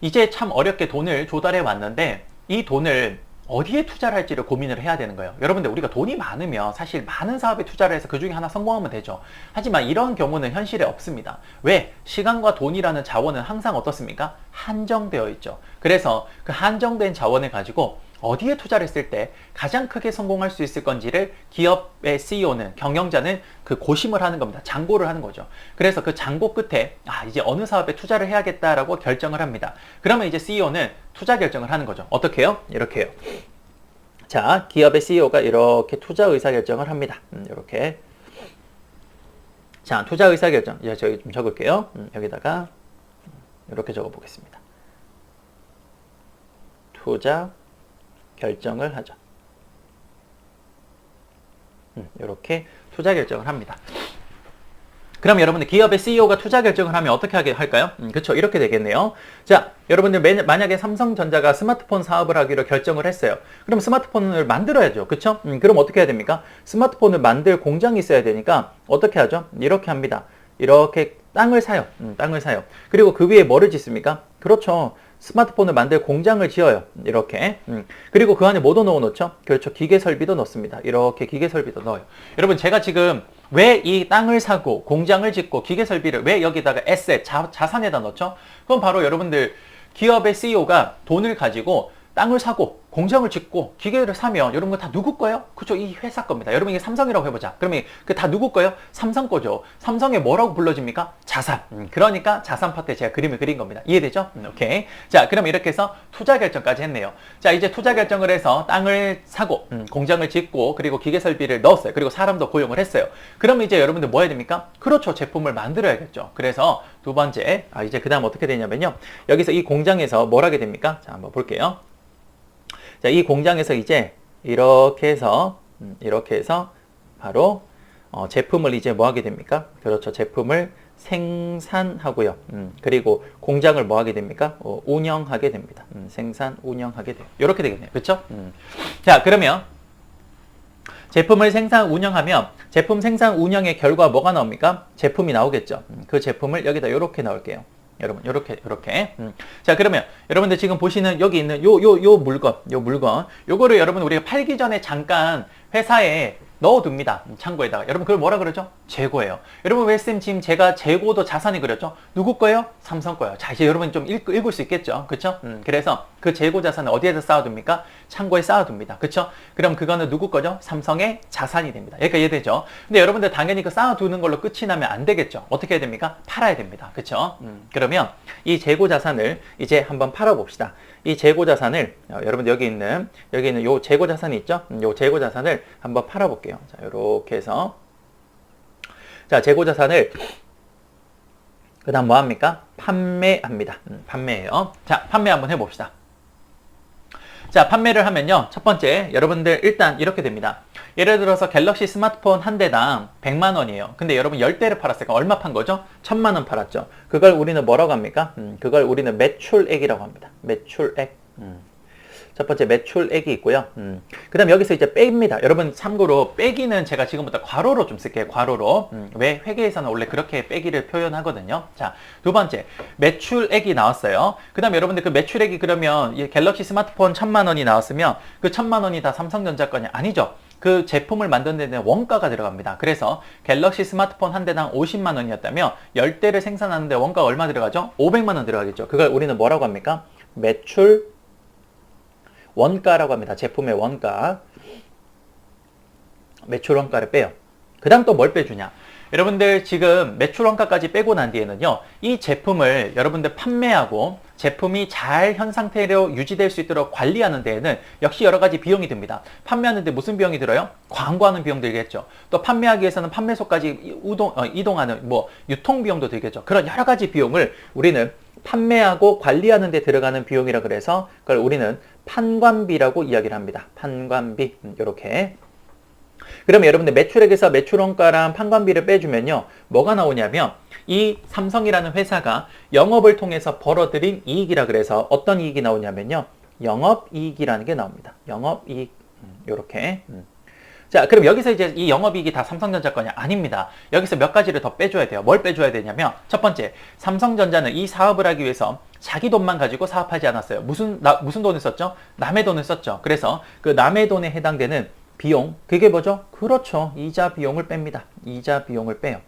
이제 참 어렵게 돈을 조달해 왔는데 이 돈을 어디에 투자를 할지를 고민을 해야 되는 거예요. 여러분들 우리가 돈이 많으면 사실 많은 사업에 투자를 해서 그 중에 하나 성공하면 되죠. 하지만 이런 경우는 현실에 없습니다. 왜? 시간과 돈이라는 자원은 항상 어떻습니까? 한정되어 있죠. 그래서 그 한정된 자원을 가지고 어디에 투자를 했을 때 가장 크게 성공할 수 있을 건지를 기업의 CEO는, 경영자는 그 고심을 하는 겁니다. 장고를 하는 거죠. 그래서 그 장고 끝에 이제 어느 사업에 투자를 해야겠다라고 결정을 합니다. 그러면 이제 CEO는 투자 결정을 하는 거죠. 어떻게 해요? 이렇게 해요. 자, 기업의 CEO가 이렇게 투자 의사결정을 합니다. 이렇게. 자, 투자 의사결정. 이제 저기 좀 적을게요. 여기다가 이렇게 적어보겠습니다. 투자 결정을 하죠. 이렇게 투자 결정을 합니다. 그럼 여러분들 기업의 CEO가 투자 결정을 하면 어떻게 할까요? 그렇죠. 이렇게 되겠네요. 자, 여러분들 만약에 삼성전자가 스마트폰 사업을 하기로 결정을 했어요. 그럼 스마트폰을 만들어야죠. 그렇죠? 그럼 어떻게 해야 됩니까? 스마트폰을 만들 공장이 있어야 되니까 어떻게 하죠? 이렇게 합니다. 이렇게 땅을 사요. 땅을 사요. 그리고 그 위에 뭐를 짓습니까? 그렇죠. 스마트폰을 만들 공장을 지어요. 이렇게. 그리고 그 안에 뭐도 넣어놓죠? 그렇죠. 기계 설비도 넣습니다. 이렇게 기계 설비도 넣어요. 여러분, 제가 지금 왜 이 땅을 사고 공장을 짓고 기계 설비를 왜 여기다가 에셋, 자산에다 넣죠? 그럼 바로 여러분들 기업의 CEO가 돈을 가지고 땅을 사고 공장을 짓고 기계를 사면 여러분 다 누구 거예요? 그죠? 이 회사 겁니다. 여러분 이게 삼성이라고 해보자. 그러면 그 다 누구 거예요? 삼성 거죠. 삼성의 뭐라고 불러집니까? 자산. 그러니까 자산 파트에 제가 그림을 그린 겁니다. 이해되죠? 오케이. 자, 그럼 이렇게 해서 투자 결정까지 했네요. 자, 이제 투자 결정을 해서 땅을 사고 공장을 짓고 그리고 기계 설비를 넣었어요. 그리고 사람도 고용을 했어요. 그러면 이제 여러분들 뭐 해야 됩니까? 그렇죠. 제품을 만들어야겠죠. 그래서 두 번째, 이제 그 다음 어떻게 되냐면요. 여기서 이 공장에서 뭘 하게 됩니까? 자, 한번 볼게요. 자, 이 공장에서 이제 이렇게 해서 바로 제품을 이제 뭐 하게 됩니까? 그렇죠. 제품을 생산하고요. 그리고 공장을 뭐 하게 됩니까? 운영하게 됩니다. 생산, 운영하게 돼요. 이렇게 되겠네요. 그렇죠? 자, 그러면 제품을 생산, 운영하면 제품 생산, 운영의 결과 뭐가 나옵니까? 제품이 나오겠죠. 그 제품을 여기다 이렇게 넣을게요. 여러분, 요렇게. 자, 그러면 여러분들 지금 보시는 여기 있는 요 물건, 요거를 여러분 우리가 팔기 전에 잠깐 회사에 넣어둡니다. 창고에다가. 여러분 그걸 뭐라 그러죠? 재고예요. 여러분 왜 쌤 지금 제가 재고도 자산이 그렸죠? 누구 거예요? 삼성 거예요. 자, 이제 여러분 좀 읽을 수 있겠죠? 그쵸? 그래서 그 재고 자산을 어디에다 쌓아둡니까? 창고에 쌓아둡니다. 그쵸? 그럼 그거는 누구 거죠? 삼성의 자산이 됩니다. 여기까지 이해되죠? 근데 여러분들 당연히 그 쌓아두는 걸로 끝이 나면 안 되겠죠? 어떻게 해야 됩니까? 팔아야 됩니다. 그쵸? 그러면 이 재고 자산을 이제 한번 팔아봅시다. 이 재고 자산을 여러분 여기 있는 요 재고 자산이 있죠? 요 재고 자산을 한번 팔아볼게요. 자, 요렇게 해서 자, 재고 자산을 그다음 뭐 합니까? 판매합니다. 판매해요. 자, 판매 한번 해봅시다. 자, 판매를 하면요. 첫 번째, 여러분들 일단 이렇게 됩니다. 예를 들어서 갤럭시 스마트폰 한 대당 100만 원이에요. 근데 여러분 10대를 팔았으니까 얼마 판 거죠? 1000만 원 팔았죠. 그걸 우리는 뭐라고 합니까? 그걸 우리는 매출액이라고 합니다. 매출액. 첫 번째 매출액이 있고요. 그 다음 여기서 이제 뺍니다. 여러분 참고로 빼기는 제가 지금부터 괄호로 좀 쓸게요. 괄호로. 왜 회계에서는 원래 그렇게 빼기를 표현하거든요. 자, 두 번째 매출액이 나왔어요. 그 다음 여러분들 그 매출액이 그러면 이 갤럭시 스마트폰 1000만 원이 나왔으면 그 1000만 원이 다 삼성전자 거냐? 아니죠. 그 제품을 만드는 데는 원가가 들어갑니다. 그래서 갤럭시 스마트폰 한 대당 50만 원이었다면 10대를 생산하는데 원가가 얼마 들어가죠? 500만 원 들어가겠죠. 그걸 우리는 뭐라고 합니까? 매출 원가라고 합니다. 제품의 원가. 매출 원가를 빼요. 그 다음 또 뭘 빼주냐? 여러분들 지금 매출 원가까지 빼고 난 뒤에는요. 이 제품을 여러분들 판매하고 제품이 잘 현 상태로 유지될 수 있도록 관리하는 데에는 역시 여러 가지 비용이 듭니다. 판매하는데 무슨 비용이 들어요? 광고하는 비용 들겠죠. 또 판매하기 위해서는 판매소까지 이동하는 유통 비용도 들겠죠. 그런 여러 가지 비용을 우리는 판매하고 관리하는 데 들어가는 비용이라 그래서 그걸 우리는 판관비라고 이야기를 합니다. 판관비. 이렇게. 그러면 여러분들 매출액에서 매출원가랑 판관비를 빼주면요. 뭐가 나오냐면 이 삼성이라는 회사가 영업을 통해서 벌어들인 이익이라 그래서 어떤 이익이 나오냐면요. 영업이익이라는 게 나옵니다. 영업이익. 이렇게. 자, 그럼 여기서 이제 이 영업이익이 다 삼성전자 거냐? 아닙니다. 여기서 몇 가지를 더 빼줘야 돼요. 뭘 빼줘야 되냐면 첫 번째, 삼성전자는 이 사업을 하기 위해서 자기 돈만 가지고 사업하지 않았어요. 무슨 돈을 썼죠? 남의 돈을 썼죠. 그래서 그 남의 돈에 해당되는 비용, 그게 뭐죠? 그렇죠. 이자 비용을 뺍니다. 이자 비용을 빼요.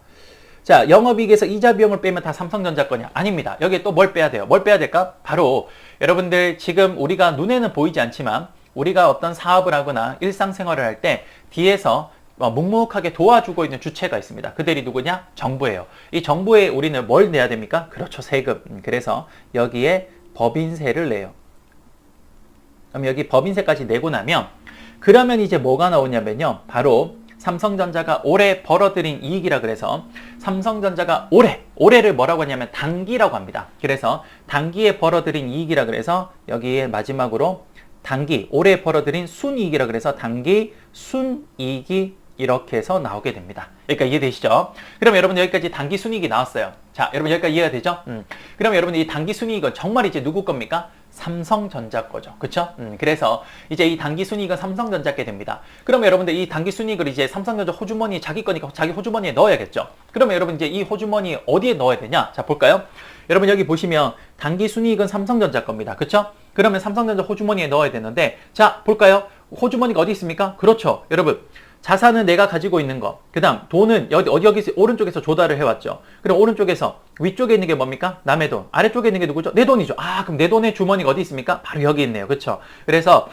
자, 영업이익에서 이자 비용을 빼면 다 삼성전자 거냐? 아닙니다. 여기에 또 뭘 빼야 돼요? 뭘 빼야 될까? 바로 여러분들 지금 우리가 눈에는 보이지 않지만 우리가 어떤 사업을 하거나 일상생활을 할 때 뒤에서 묵묵하게 도와주고 있는 주체가 있습니다. 그들이 누구냐? 정부예요. 이 정부에 우리는 뭘 내야 됩니까? 그렇죠. 세금. 그래서 여기에 법인세를 내요. 그럼 여기 법인세까지 내고 나면 그러면 이제 뭐가 나오냐면요. 바로 삼성전자가 올해 벌어들인 이익이라 그래서 삼성전자가 올해를 뭐라고 하냐면 단기라고 합니다. 그래서 단기에 벌어들인 이익이라 그래서 여기에 마지막으로 단기, 올해 벌어들인 순이익이라 그래서 단기 순이익이 이렇게 해서 나오게 됩니다. 그러니까 이해되시죠? 그럼 여러분 여기까지 단기 순이익이 나왔어요. 자, 여러분 여기까지 이해가 되죠? 그럼 여러분 이 단기 순이익은 정말 이제 누구 겁니까? 삼성전자 거죠. 그쵸? 그래서 이제 이 단기 순이익은 삼성전자께 됩니다. 그러면 여러분들 이 단기 순이익을 이제 삼성전자 호주머니 자기 거니까 자기 호주머니에 넣어야겠죠. 그러면 여러분 이제 이 호주머니 어디에 넣어야 되냐? 자, 볼까요? 여러분 여기 보시면 단기 순이익은 삼성전자 겁니다. 그쵸? 그러면 삼성전자 호주머니에 넣어야 되는데 자, 볼까요? 호주머니가 어디 있습니까? 그렇죠. 여러분 자산은 내가 가지고 있는 거. 그 다음 돈은 여기 오른쪽에서 조달을 해왔죠. 그럼 오른쪽에서 위쪽에 있는 게 뭡니까? 남의 돈. 아래쪽에 있는 게 누구죠? 내 돈이죠. 아, 그럼 내 돈의 주머니가 어디 있습니까? 바로 여기 있네요. 그렇죠? 그래서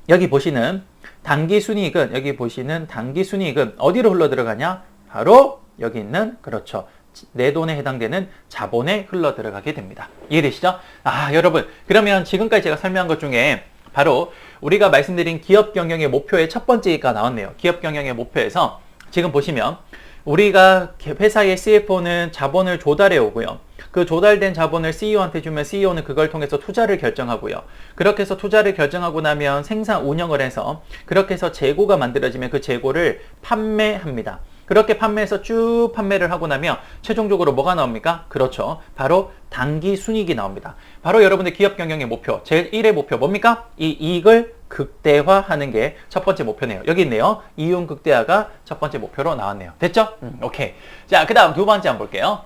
여기 보시는 단기 순이익은 어디로 흘러 들어가냐? 바로 여기 있는 그렇죠. 내 돈에 해당되는 자본에 흘러 들어가게 됩니다. 이해되시죠? 아, 여러분 그러면 지금까지 제가 설명한 것 중에 바로 우리가 말씀드린 기업 경영의 목표의 첫 번째가 나왔네요. 기업 경영의 목표에서 지금 보시면 우리가 회사의 CFO는 자본을 조달해 오고요. 그 조달된 자본을 CEO한테 주면 CEO는 그걸 통해서 투자를 결정하고요. 그렇게 해서 투자를 결정하고 나면 생산 운영을 해서 그렇게 해서 재고가 만들어지면 그 재고를 판매합니다. 그렇게 판매해서 쭉 판매를 하고 나면 최종적으로 뭐가 나옵니까? 그렇죠. 바로 단기 순이익이 나옵니다. 바로 여러분들 기업 경영의 목표, 제1의 목표 뭡니까? 이 이익을 극대화하는 게 첫 번째 목표네요. 여기 있네요. 이윤 극대화가 첫 번째 목표로 나왔네요. 됐죠? 오케이. 자, 그 다음 두 번째 한번 볼게요.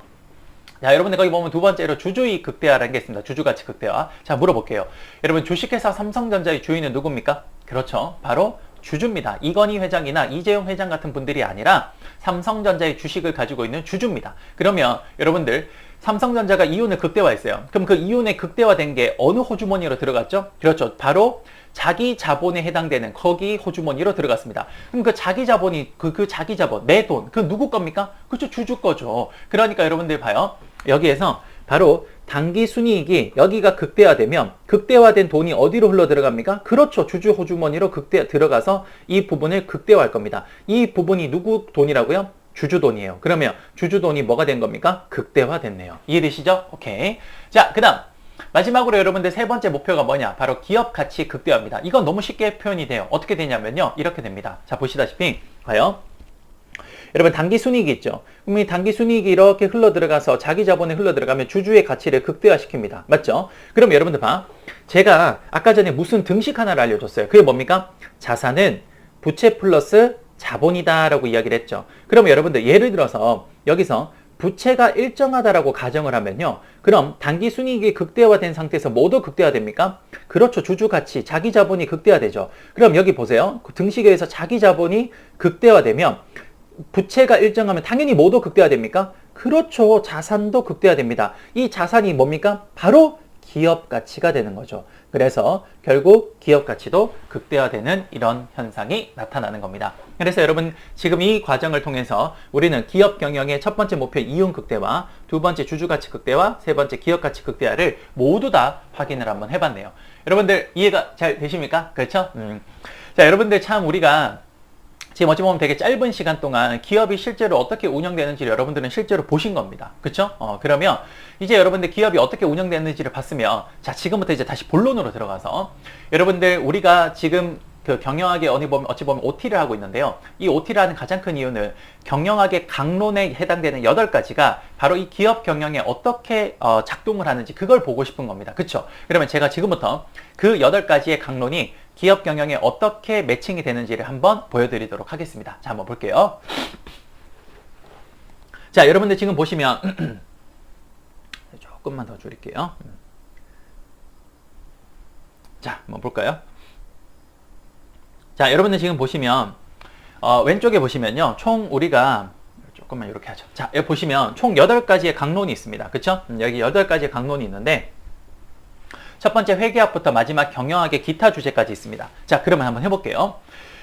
자, 여러분들 거기 보면 두 번째로 주주이익 극대화라는 게 있습니다. 주주가치 극대화. 자, 물어볼게요. 여러분 주식회사 삼성전자의 주인은 누굽니까? 그렇죠. 바로 주주입니다. 이건희 회장이나 이재용 회장 같은 분들이 아니라 삼성전자의 주식을 가지고 있는 주주입니다. 그러면 여러분들 삼성전자가 이윤을 극대화했어요. 그럼 그 이윤의 극대화된 게 어느 호주머니로 들어갔죠? 그렇죠. 바로 자기 자본에 해당되는 거기 호주머니로 들어갔습니다. 그럼 그 자기 자본이 그 자기 자본, 내 돈, 그 누구 겁니까? 그렇죠. 주주 거죠. 그러니까 여러분들 봐요. 여기에서 바로 단기 순이익이 여기가 극대화되면 극대화된 돈이 어디로 흘러 들어갑니까? 그렇죠. 주주 호주머니로 들어가서 이 부분을 극대화할 겁니다. 이 부분이 누구 돈이라고요? 주주 돈이에요. 그러면 주주 돈이 뭐가 된 겁니까? 극대화됐네요. 이해되시죠? 오케이. 자, 그 다음 마지막으로 여러분들 세 번째 목표가 뭐냐? 바로 기업 가치 극대화입니다. 이건 너무 쉽게 표현이 돼요. 어떻게 되냐면요. 이렇게 됩니다. 자, 보시다시피 봐요. 여러분 단기 순이익이 있죠. 그럼 이 단기 순이익이 이렇게 흘러 들어가서 자기 자본에 흘러 들어가면 주주의 가치를 극대화시킵니다. 맞죠? 그럼 여러분들 봐. 제가 아까 전에 무슨 등식 하나를 알려줬어요. 그게 뭡니까? 자산은 부채 플러스 자본이다 라고 이야기를 했죠. 그럼 여러분들 예를 들어서 여기서 부채가 일정하다라고 가정을 하면요. 그럼 단기 순이익이 극대화된 상태에서 뭐도 극대화됩니까? 그렇죠. 주주 가치, 자기 자본이 극대화되죠. 그럼 여기 보세요. 등식에 의해서 자기 자본이 극대화되면 부채가 일정하면 당연히 뭐도 극대화됩니까? 그렇죠. 자산도 극대화됩니다. 이 자산이 뭡니까? 바로 기업 가치가 되는 거죠. 그래서 결국 기업 가치도 극대화되는 이런 현상이 나타나는 겁니다. 그래서 여러분 지금 이 과정을 통해서 우리는 기업 경영의 첫 번째 목표 이윤 극대화, 두 번째 주주 가치 극대화, 세 번째 기업 가치 극대화를 모두 다 확인을 한번 해봤네요. 여러분들 이해가 잘 되십니까? 그렇죠? 자, 여러분들 참 우리가 지금 어찌 보면 되게 짧은 시간 동안 기업이 실제로 어떻게 운영되는지를 여러분들은 실제로 보신 겁니다. 그쵸? 그러면 이제 여러분들 기업이 어떻게 운영되는지를 봤으면, 자, 지금부터 이제 다시 본론으로 들어가서 여러분들 우리가 지금 그 경영학의 어찌 보면 OT를 하고 있는데요. 이 OT를 하는 가장 큰 이유는 경영학의 강론에 해당되는 8가지가 바로 이 기업 경영에 어떻게 작동을 하는지 그걸 보고 싶은 겁니다. 그쵸? 그러면 제가 지금부터 그 8가지의 강론이 기업 경영에 어떻게 매칭이 되는지를 한번 보여드리도록 하겠습니다. 자, 한번 볼게요. 자, 여러분들 지금 보시면 조금만 더 줄일게요. 자, 한번 볼까요? 자, 여러분들 지금 보시면 왼쪽에 보시면요, 총 우리가 조금만 이렇게 하죠. 자, 여기 보시면 총 8가지의 강론이 있습니다. 그쵸? 여기 8가지의 강론이 있는데, 첫 번째 회계학부터 마지막 경영학의 기타 주제까지 있습니다. 자, 그러면 한번 해볼게요.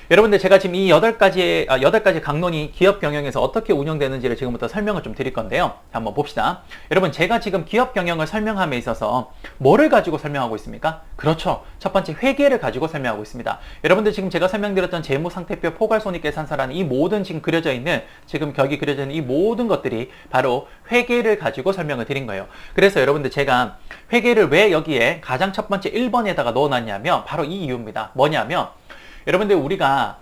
여러분들 제가 지금 이 8가지 강론이 기업 경영에서 어떻게 운영되는지를 지금부터 설명을 좀 드릴 건데요. 한번 봅시다. 여러분, 제가 지금 기업 경영을 설명함에 있어서 뭐를 가지고 설명하고 있습니까? 그렇죠. 첫 번째 회계를 가지고 설명하고 있습니다. 여러분들 지금 제가 설명드렸던 재무상태표, 포괄손익계산서라는 이 모든 지금 그려져 있는, 지금 여기 그려져 있는 이 모든 것들이 바로 회계를 가지고 설명을 드린 거예요. 그래서 여러분들 제가 회계를 왜 여기에 가장 첫 번째 1번에다가 넣어놨냐면 바로 이 이유입니다. 뭐냐면 여러분들 우리가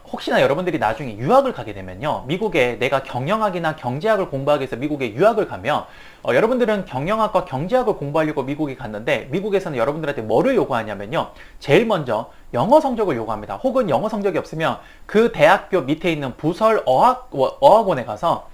혹시나 여러분들이 나중에 유학을 가게 되면요, 미국에 내가 경영학이나 경제학을 공부하기 위해서 미국에 유학을 가면 여러분들은 경영학과 경제학을 공부하려고 미국에 갔는데, 미국에서는 여러분들한테 뭐를 요구하냐면요, 제일 먼저 영어 성적을 요구합니다. 혹은 영어 성적이 없으면 그 대학교 밑에 있는 부설 어학원에 가서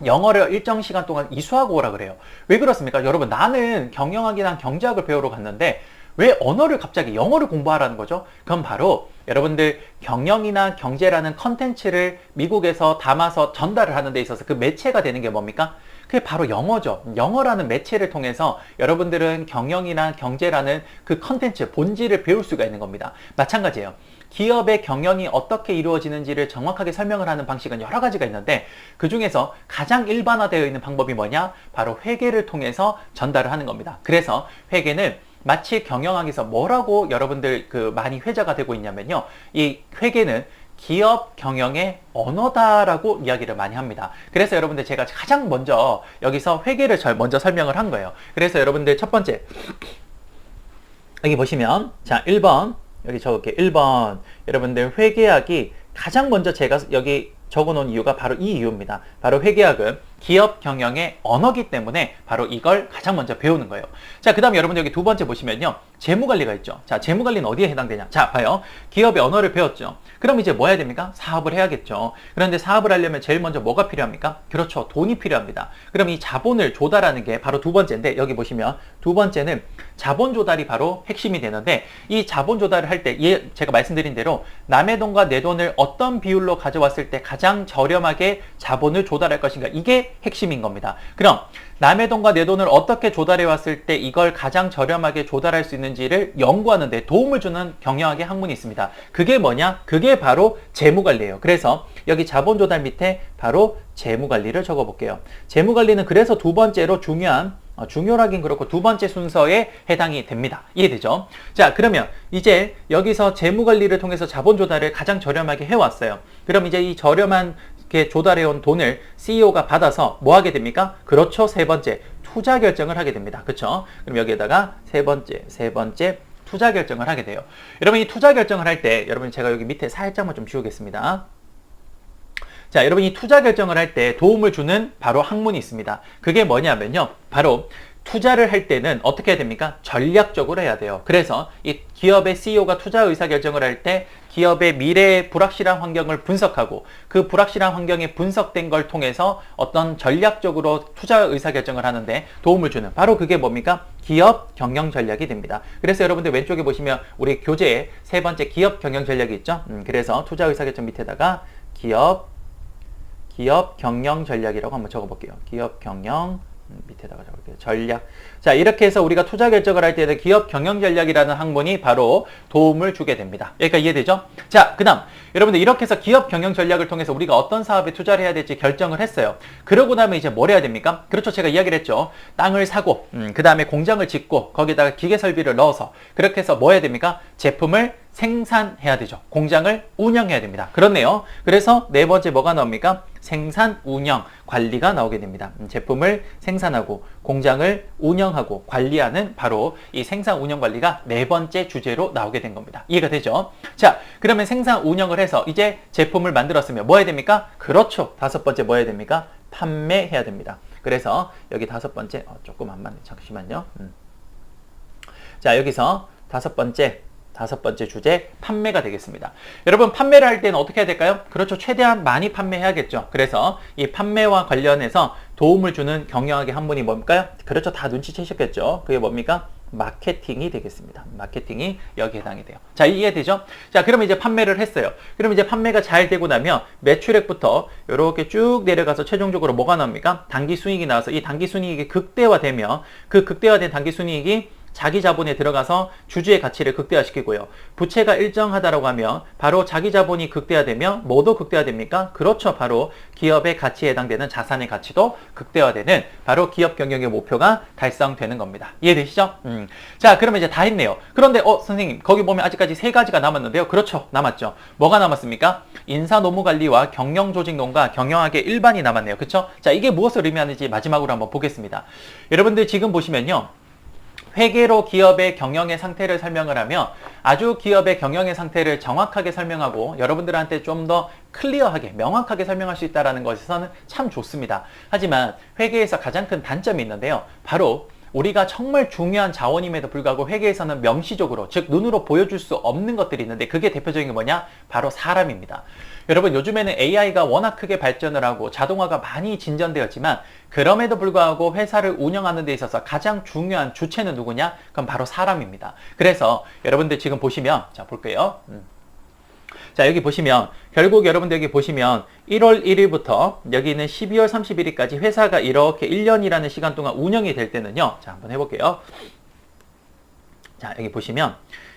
영어를 일정 시간 동안 이수하고 오라 그래요. 왜 그렇습니까? 여러분, 나는 경영학이나 경제학을 배우러 갔는데 왜 언어를 갑자기 영어를 공부하라는 거죠? 그럼 바로 여러분들 경영이나 경제라는 컨텐츠를 미국에서 담아서 전달을 하는 데 있어서 그 매체가 되는 게 뭡니까? 그게 바로 영어죠. 영어라는 매체를 통해서 여러분들은 경영이나 경제라는 그 컨텐츠, 본질을 배울 수가 있는 겁니다. 마찬가지예요. 기업의 경영이 어떻게 이루어지는지를 정확하게 설명을 하는 방식은 여러 가지가 있는데, 그 중에서 가장 일반화되어 있는 방법이 뭐냐? 바로 회계를 통해서 전달을 하는 겁니다. 그래서 회계는 마치 경영학에서 뭐라고 여러분들 많이 회자가 되고 있냐면요, 이 회계는 기업 경영의 언어다라고 이야기를 많이 합니다. 그래서 여러분들 제가 가장 먼저 여기서 회계를 먼저 설명을 한 거예요. 그래서 여러분들 첫 번째 여기 보시면, 자, 1번 여기 적을게. 1번 여러분들 회계학이 가장 먼저 제가 여기 적어놓은 이유가 바로 이 이유입니다. 바로 회계학은 기업 경영의 언어기 때문에 바로 이걸 가장 먼저 배우는 거예요. 자, 그 다음에 여러분 여기 두 번째 보시면요, 재무관리가 있죠. 자, 재무관리는 어디에 해당되냐? 자, 봐요. 기업의 언어를 배웠죠. 그럼 이제 뭐 해야 됩니까? 사업을 해야겠죠. 그런데 사업을 하려면 제일 먼저 뭐가 필요합니까? 그렇죠. 돈이 필요합니다. 그럼 이 자본을 조달하는 게 바로 두 번째인데, 여기 보시면 두 번째는 자본 조달이 바로 핵심이 되는데, 이 자본 조달을 할 때 제가 말씀드린 대로 남의 돈과 내 돈을 어떤 비율로 가져왔을 때 가장 저렴하게 자본을 조달할 것인가, 이게 핵심인 겁니다. 그럼 남의 돈과 내 돈을 어떻게 조달해 왔을 때 이걸 가장 저렴하게 조달할 수 있는지를 연구하는 데 도움을 주는 경영학의 학문이 있습니다. 그게 뭐냐? 그게 바로 재무관리예요. 그래서 여기 자본 조달 밑에 바로 재무관리를 적어 볼게요. 재무관리는 그래서 두 번째로 중요하긴 그렇고 두 번째 순서에 해당이 됩니다. 이해되죠? 자, 그러면 이제 여기서 재무관리를 통해서 자본 조달을 가장 저렴하게 해왔어요. 그럼 이제 이 저렴한 조달해온 돈을 CEO가 받아서 뭐 하게 됩니까? 그렇죠. 세 번째, 투자 결정을 하게 됩니다. 그렇죠? 그럼 여기에다가 세 번째 투자 결정을 하게 돼요. 여러분, 이 투자 결정을 할 때, 여러분 제가 여기 밑에 살짝만 좀 지우겠습니다. 자, 여러분 이 투자 결정을 할 때 도움을 주는 바로 학문이 있습니다. 그게 뭐냐면요, 바로 투자를 할 때는 어떻게 해야 됩니까? 전략적으로 해야 돼요. 그래서 이 기업의 CEO가 투자 의사결정을 할 때 기업의 미래의 불확실한 환경을 분석하고 그 불확실한 환경에 분석된 걸 통해서 어떤 전략적으로 투자 의사결정을 하는데 도움을 주는, 바로 그게 뭡니까? 기업 경영 전략이 됩니다. 그래서 여러분들 왼쪽에 보시면 우리 교재에 세 번째 기업 경영 전략이 있죠. 그래서 투자 의사결정 밑에다가 기업 경영 전략이라고 한번 적어볼게요. 기업 경영 밑에다가 적을게요. 전략. 자, 이렇게 해서 우리가 투자 결정을 할 때는 기업 경영 전략이라는 학문이 바로 도움을 주게 됩니다. 여기까지 이해되죠? 자, 그 다음 여러분들 이렇게 해서 기업 경영 전략을 통해서 우리가 어떤 사업에 투자를 해야 될지 결정을 했어요. 그러고 나면 이제 뭘 해야 됩니까? 그렇죠. 제가 이야기를 했죠. 땅을 사고 그 다음에 공장을 짓고 거기다가 기계 설비를 넣어서 그렇게 해서 뭐 해야 됩니까? 제품을 생산해야 되죠. 공장을 운영해야 됩니다. 그렇네요. 그래서 네 번째 뭐가 나옵니까? 생산, 운영, 관리가 나오게 됩니다. 제품을 생산하고 공장을 운영하고 관리하는 바로 이 생산, 운영, 관리가 네 번째 주제로 나오게 된 겁니다. 이해가 되죠? 자, 그러면 생산, 운영을 해서 이제 제품을 만들었으면 뭐 해야 됩니까? 그렇죠. 다섯 번째 뭐 해야 됩니까? 판매해야 됩니다. 그래서 여기 다섯 번째, 조금 안 맞네. 잠시만요. 자, 여기서 다섯 번째 주제 판매가 되겠습니다. 여러분 판매를 할 때는 어떻게 해야 될까요? 그렇죠. 최대한 많이 판매해야겠죠. 그래서 이 판매와 관련해서 도움을 주는 경영학의 한 분이 뭘까요? 그렇죠. 다 눈치채셨겠죠. 그게 뭡니까? 마케팅이 되겠습니다. 마케팅이 여기에 해당이 돼요. 자, 이해되죠? 자, 그러면 이제 판매를 했어요. 그러면 이제 판매가 잘 되고 나면 매출액부터 이렇게 쭉 내려가서 최종적으로 뭐가 나옵니까? 당기순이익이 나와서 이 당기순이익이 극대화되면 그 극대화된 당기순이익이 자기 자본에 들어가서 주주의 가치를 극대화시키고요. 부채가 일정하다라고 하면 바로 자기 자본이 극대화되면 뭐도 극대화됩니까? 그렇죠. 바로 기업의 가치에 해당되는 자산의 가치도 극대화되는 바로 기업 경영의 목표가 달성되는 겁니다. 이해되시죠? 자, 그러면 이제 다 했네요. 그런데 선생님 거기 보면 아직까지 세 가지가 남았는데요. 그렇죠. 남았죠. 뭐가 남았습니까? 인사 노무 관리와 경영 조직론과 경영학의 일반이 남았네요. 그렇죠? 자, 이게 무엇을 의미하는지 마지막으로 한번 보겠습니다. 여러분들 지금 보시면요. 회계로 기업의 경영의 상태를 설명을 하며 아주 기업의 경영의 상태를 정확하게 설명하고 여러분들한테 좀 더 클리어하게 명확하게 설명할 수 있다는 것에서는 참 좋습니다. 하지만 회계에서 가장 큰 단점이 있는데요. 바로 우리가 정말 중요한 자원임에도 불구하고 회계에서는 명시적으로 즉 눈으로 보여줄 수 없는 것들이 있는데 그게 대표적인 게 뭐냐? 바로 사람입니다. 여러분 요즘에는 AI가 워낙 크게 발전을 하고 자동화가 많이 진전되었지만 그럼에도 불구하고 회사를 운영하는 데 있어서 가장 중요한 주체는 누구냐? 그럼 바로 사람입니다. 그래서 여러분들 지금 보시면 자 볼게요. 자 여기 보시면 결국 여러분들 여기 보시면 1월 1일부터 여기는 12월 31일까지 회사가 이렇게 1년이라는 시간 동안 운영이 될 때는요. 자 한번 해볼게요. 자 여기 보시면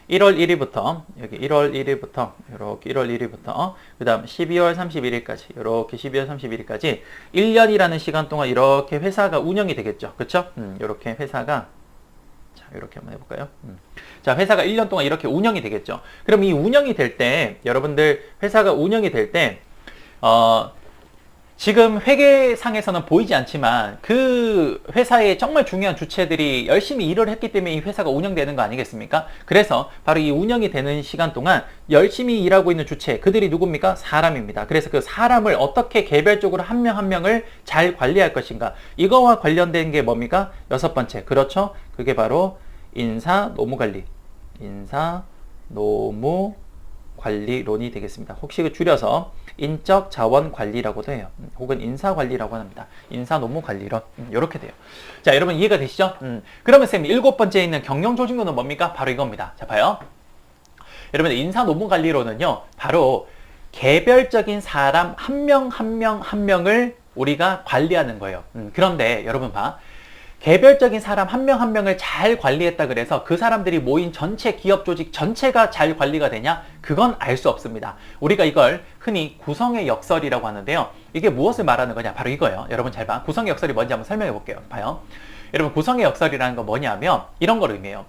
1월 1일부터 여기 1월 1일부터 이렇게 1월 1일부터 그 다음 12월 31일까지 이렇게 12월 31일까지 1년이라는 시간 동안 이렇게 회사가 운영이 되겠죠. 그렇죠? 이렇게 회사가 자 이렇게 한번 해볼까요? 자 회사가 1년 동안 이렇게 운영이 되겠죠. 그럼 이 운영이 될 때 여러분들 회사가 운영이 될 때 지금 회계상에서는 보이지 않지만 그 회사의 정말 중요한 주체들이 열심히 일을 했기 때문에 이 회사가 운영되는 거 아니겠습니까? 그래서 바로 이 운영이 되는 시간 동안 열심히 일하고 있는 주체, 그들이 누굽니까? 사람입니다. 그래서 그 사람을 어떻게 개별적으로 한 명 한 명을 잘 관리할 것인가? 이거와 관련된 게 뭡니까? 여섯 번째. 그렇죠? 그게 바로 인사 노무 관리. 인사 노무 관리론이 되겠습니다. 혹시 그 줄여서 인적 자원 관리라고도 해요. 혹은 인사 관리라고 합니다. 인사 노무 관리론. 이렇게 돼요. 자, 여러분 이해가 되시죠? 그러면 쌤 일곱 번째에 있는 경영 조직론은 뭡니까? 바로 이겁니다. 자, 봐요. 여러분 인사 노무 관리론은요. 바로 개별적인 사람 한 명 한 명 한 명을 우리가 관리하는 거예요. 그런데 여러분 봐. 개별적인 사람 한 명 한 명을 잘 관리했다 그래서 그 사람들이 모인 전체 기업 조직 전체가 잘 관리가 되냐? 그건 알 수 없습니다. 우리가 이걸 흔히 구성의 역설이라고 하는데요. 이게 무엇을 말하는 거냐? 바로 이거예요. 여러분 잘 봐. 구성의 역설이 뭔지 한번 설명해 볼게요. 봐요. 여러분 구성의 역설이라는 건 뭐냐면 이런 걸 의미해요.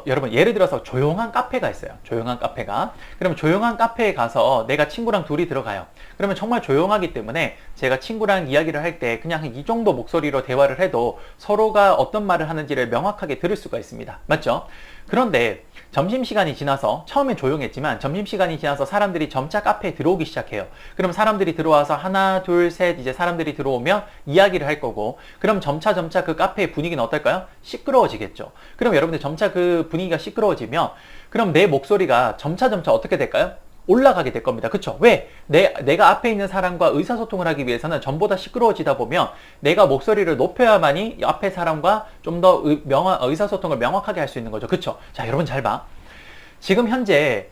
여러분 예를 들어서 조용한 카페가 있어요. 조용한 카페가. 그러면 조용한 카페에 가서 내가 친구랑 둘이 들어가요. 그러면 정말 조용하기 때문에 제가 친구랑 이야기를 할 때 그냥 이 정도 목소리로 대화를 해도 서로가 어떤 말을 하는지를 명확하게 들을 수가 있습니다. 맞죠? 그런데 점심시간이 지나서 처음엔 조용했지만 점심시간이 지나서 사람들이 점차 카페에 들어오기 시작해요. 그럼 사람들이 들어와서 하나 둘 셋 이제 사람들이 들어오면 이야기를 할 거고 그럼 점차 그 카페의 분위기는 어떨까요? 시끄러워지겠죠. 그럼 여러분들 점차 그 분위기가 시끄러워지면 그럼 내 목소리가 점차 어떻게 될까요? 올라가게 될 겁니다. 그쵸? 왜? 내가 앞에 있는 사람과 의사소통을 하기 위해서는 전보다 시끄러워지다 보면 내가 목소리를 높여야만이 앞에 사람과 좀 더 의사소통을 명확하게 할 수 있는 거죠. 그쵸? 자, 여러분 잘 봐. 지금 현재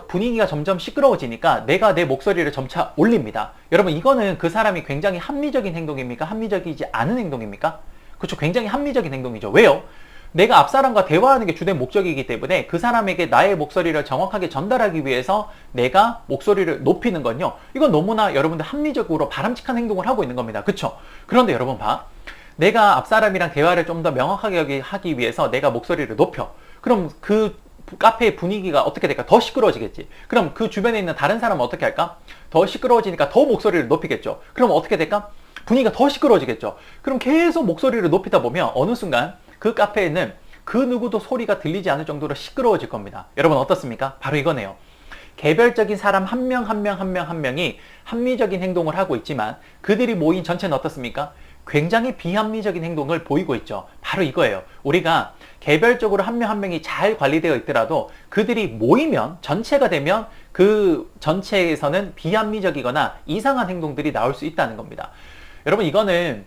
분위기가 점점 시끄러워지니까 내가 내 목소리를 점차 올립니다. 여러분 이거는 그 사람이 굉장히 합리적인 행동입니까? 합리적이지 않은 행동입니까? 그쵸? 굉장히 합리적인 행동이죠. 왜요? 내가 앞사람과 대화하는 게 주된 목적이기 때문에 그 사람에게 나의 목소리를 정확하게 전달하기 위해서 내가 목소리를 높이는 건요. 이건 너무나 여러분들 합리적으로 바람직한 행동을 하고 있는 겁니다. 그쵸? 그런데 여러분 봐. 내가 앞사람이랑 대화를 좀 더 명확하게 하기 위해서 내가 목소리를 높여. 그럼 그 카페의 분위기가 어떻게 될까? 더 시끄러워지겠지. 그럼 그 주변에 있는 다른 사람은 어떻게 할까? 더 시끄러워지니까 더 목소리를 높이겠죠. 그럼 어떻게 될까? 분위기가 더 시끄러워지겠죠. 그럼 계속 목소리를 높이다 보면 어느 순간 그 카페에는 그 누구도 소리가 들리지 않을 정도로 시끄러워질 겁니다. 여러분 어떻습니까? 바로 이거네요. 개별적인 사람 한 명 한 명 한 명 한 명이 합리적인 행동을 하고 있지만 그들이 모인 전체는 어떻습니까? 굉장히 비합리적인 행동을 보이고 있죠. 바로 이거예요. 우리가 개별적으로 한 명 한 명이 잘 관리되어 있더라도 그들이 모이면 전체가 되면 그 전체에서는 비합리적이거나 이상한 행동들이 나올 수 있다는 겁니다. 여러분 이거는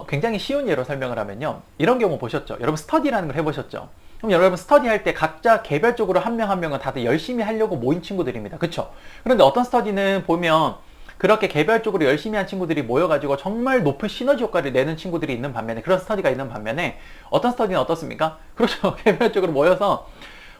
굉장히 쉬운 예로 설명을 하면요. 이런 경우 보셨죠? 여러분 스터디라는 걸 해보셨죠? 그럼 여러분 스터디 할 때 각자 개별적으로 한 명 한 명은 다들 열심히 하려고 모인 친구들입니다. 그쵸? 그런데 어떤 스터디는 보면 그렇게 개별적으로 열심히 한 친구들이 모여가지고 정말 높은 시너지 효과를 내는 친구들이 있는 반면에, 그런 스터디가 있는 반면에 어떤 스터디는 어떻습니까? 그렇죠. 개별적으로 모여서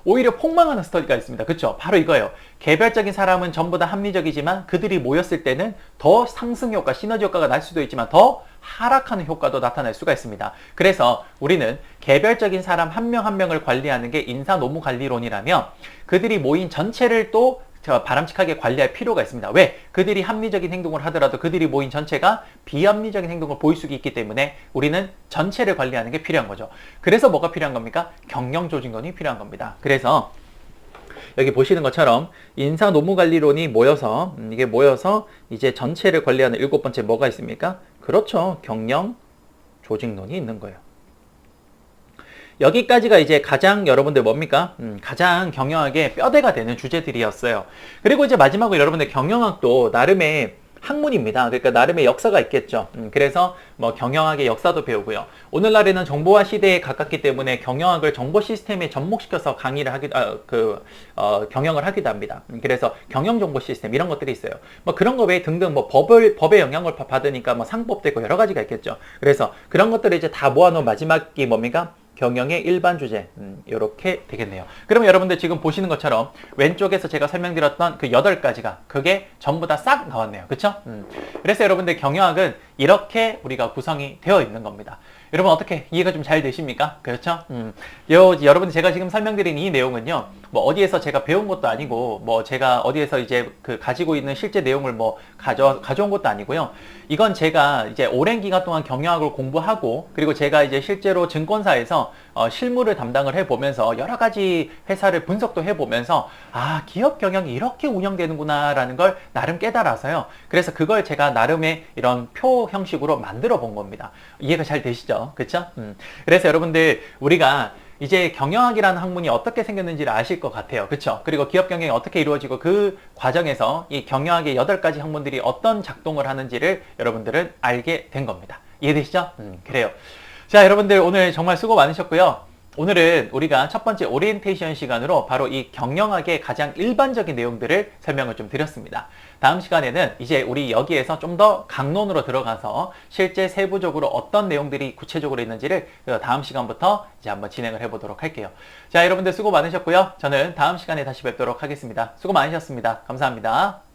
오히려 폭망하는 스터디가 있습니다. 그렇죠? 바로 이거예요. 개별적인 사람은 전부 다 합리적이지만 그들이 모였을 때는 더 상승 효과, 시너지 효과가 날 수도 있지만 더 하락하는 효과도 나타날 수가 있습니다. 그래서 우리는 개별적인 사람 한 명 한 명을 관리하는 게 인사노무관리론이라면 그들이 모인 전체를 또 바람직하게 관리할 필요가 있습니다. 왜? 그들이 합리적인 행동을 하더라도 그들이 모인 전체가 비합리적인 행동을 보일 수 있기 때문에 우리는 전체를 관리하는 게 필요한 거죠. 그래서 뭐가 필요한 겁니까? 경영조직론이 필요한 겁니다. 그래서 여기 보시는 것처럼 인사노무관리론이 모여서 이게 모여서 이제 전체를 관리하는 7번째 뭐가 있습니까? 그렇죠. 경영조직론이 있는 거예요. 여기까지가 이제 가장 여러분들 뭡니까? 가장 경영학의 뼈대가 되는 주제들이었어요. 그리고 이제 마지막으로 여러분들 경영학도 나름의 학문입니다. 그러니까 나름의 역사가 있겠죠. 그래서 뭐 경영학의 역사도 배우고요. 오늘날에는 정보화 시대에 가깝기 때문에 경영학을 정보 시스템에 접목시켜서 강의를 경영을 하기도 합니다. 그래서 경영 정보 시스템 이런 것들이 있어요. 뭐 그런 거 외에 등등 뭐 법의 영향을 받으니까 뭐 상법도 있고 여러 가지가 있겠죠. 그래서 그런 것들을 이제 다 모아놓은 마지막이 뭡니까? 경영의 일반 주제, 이렇게 되겠네요. 그러면 여러분들 지금 보시는 것처럼 왼쪽에서 제가 설명드렸던 그 8가지가 그게 전부 다 싹 나왔네요. 그쵸? 그래서 여러분들 경영학은 이렇게 우리가 구성이 되어 있는 겁니다. 여러분 어떻게 이해가 좀 잘 되십니까? 그렇죠? 여러분들 제가 지금 설명드린 이 내용은요, 뭐 어디에서 제가 배운 것도 아니고, 뭐 제가 어디에서 이제 그 가지고 있는 실제 내용을 뭐 가져온 것도 아니고요. 이건 제가 이제 오랜 기간 동안 경영학을 공부하고, 그리고 제가 이제 실제로 증권사에서 실무를 담당을 해보면서 여러 가지 회사를 분석도 해보면서 아, 기업 경영이 이렇게 운영되는구나 라는 걸 나름 깨달아서요. 그래서 그걸 제가 나름의 이런 표 형식으로 만들어 본 겁니다. 이해가 잘 되시죠? 그쵸? 그래서 여러분들 우리가 이제 경영학이라는 학문이 어떻게 생겼는지를 아실 것 같아요. 그쵸? 그리고 기업 경영이 어떻게 이루어지고 그 과정에서 이 경영학의 8가지 학문들이 어떤 작동을 하는지를 여러분들은 알게 된 겁니다. 이해되시죠? 그래요. 자, 여러분들 오늘 정말 수고 많으셨고요. 오늘은 우리가 첫 번째 오리엔테이션 시간으로 바로 이 경영학의 가장 일반적인 내용들을 설명을 좀 드렸습니다. 다음 시간에는 이제 우리 여기에서 좀 더 강론으로 들어가서 실제 세부적으로 어떤 내용들이 구체적으로 있는지를 다음 시간부터 이제 한번 진행을 해보도록 할게요. 자, 여러분들 수고 많으셨고요. 저는 다음 시간에 다시 뵙도록 하겠습니다. 수고 많으셨습니다. 감사합니다.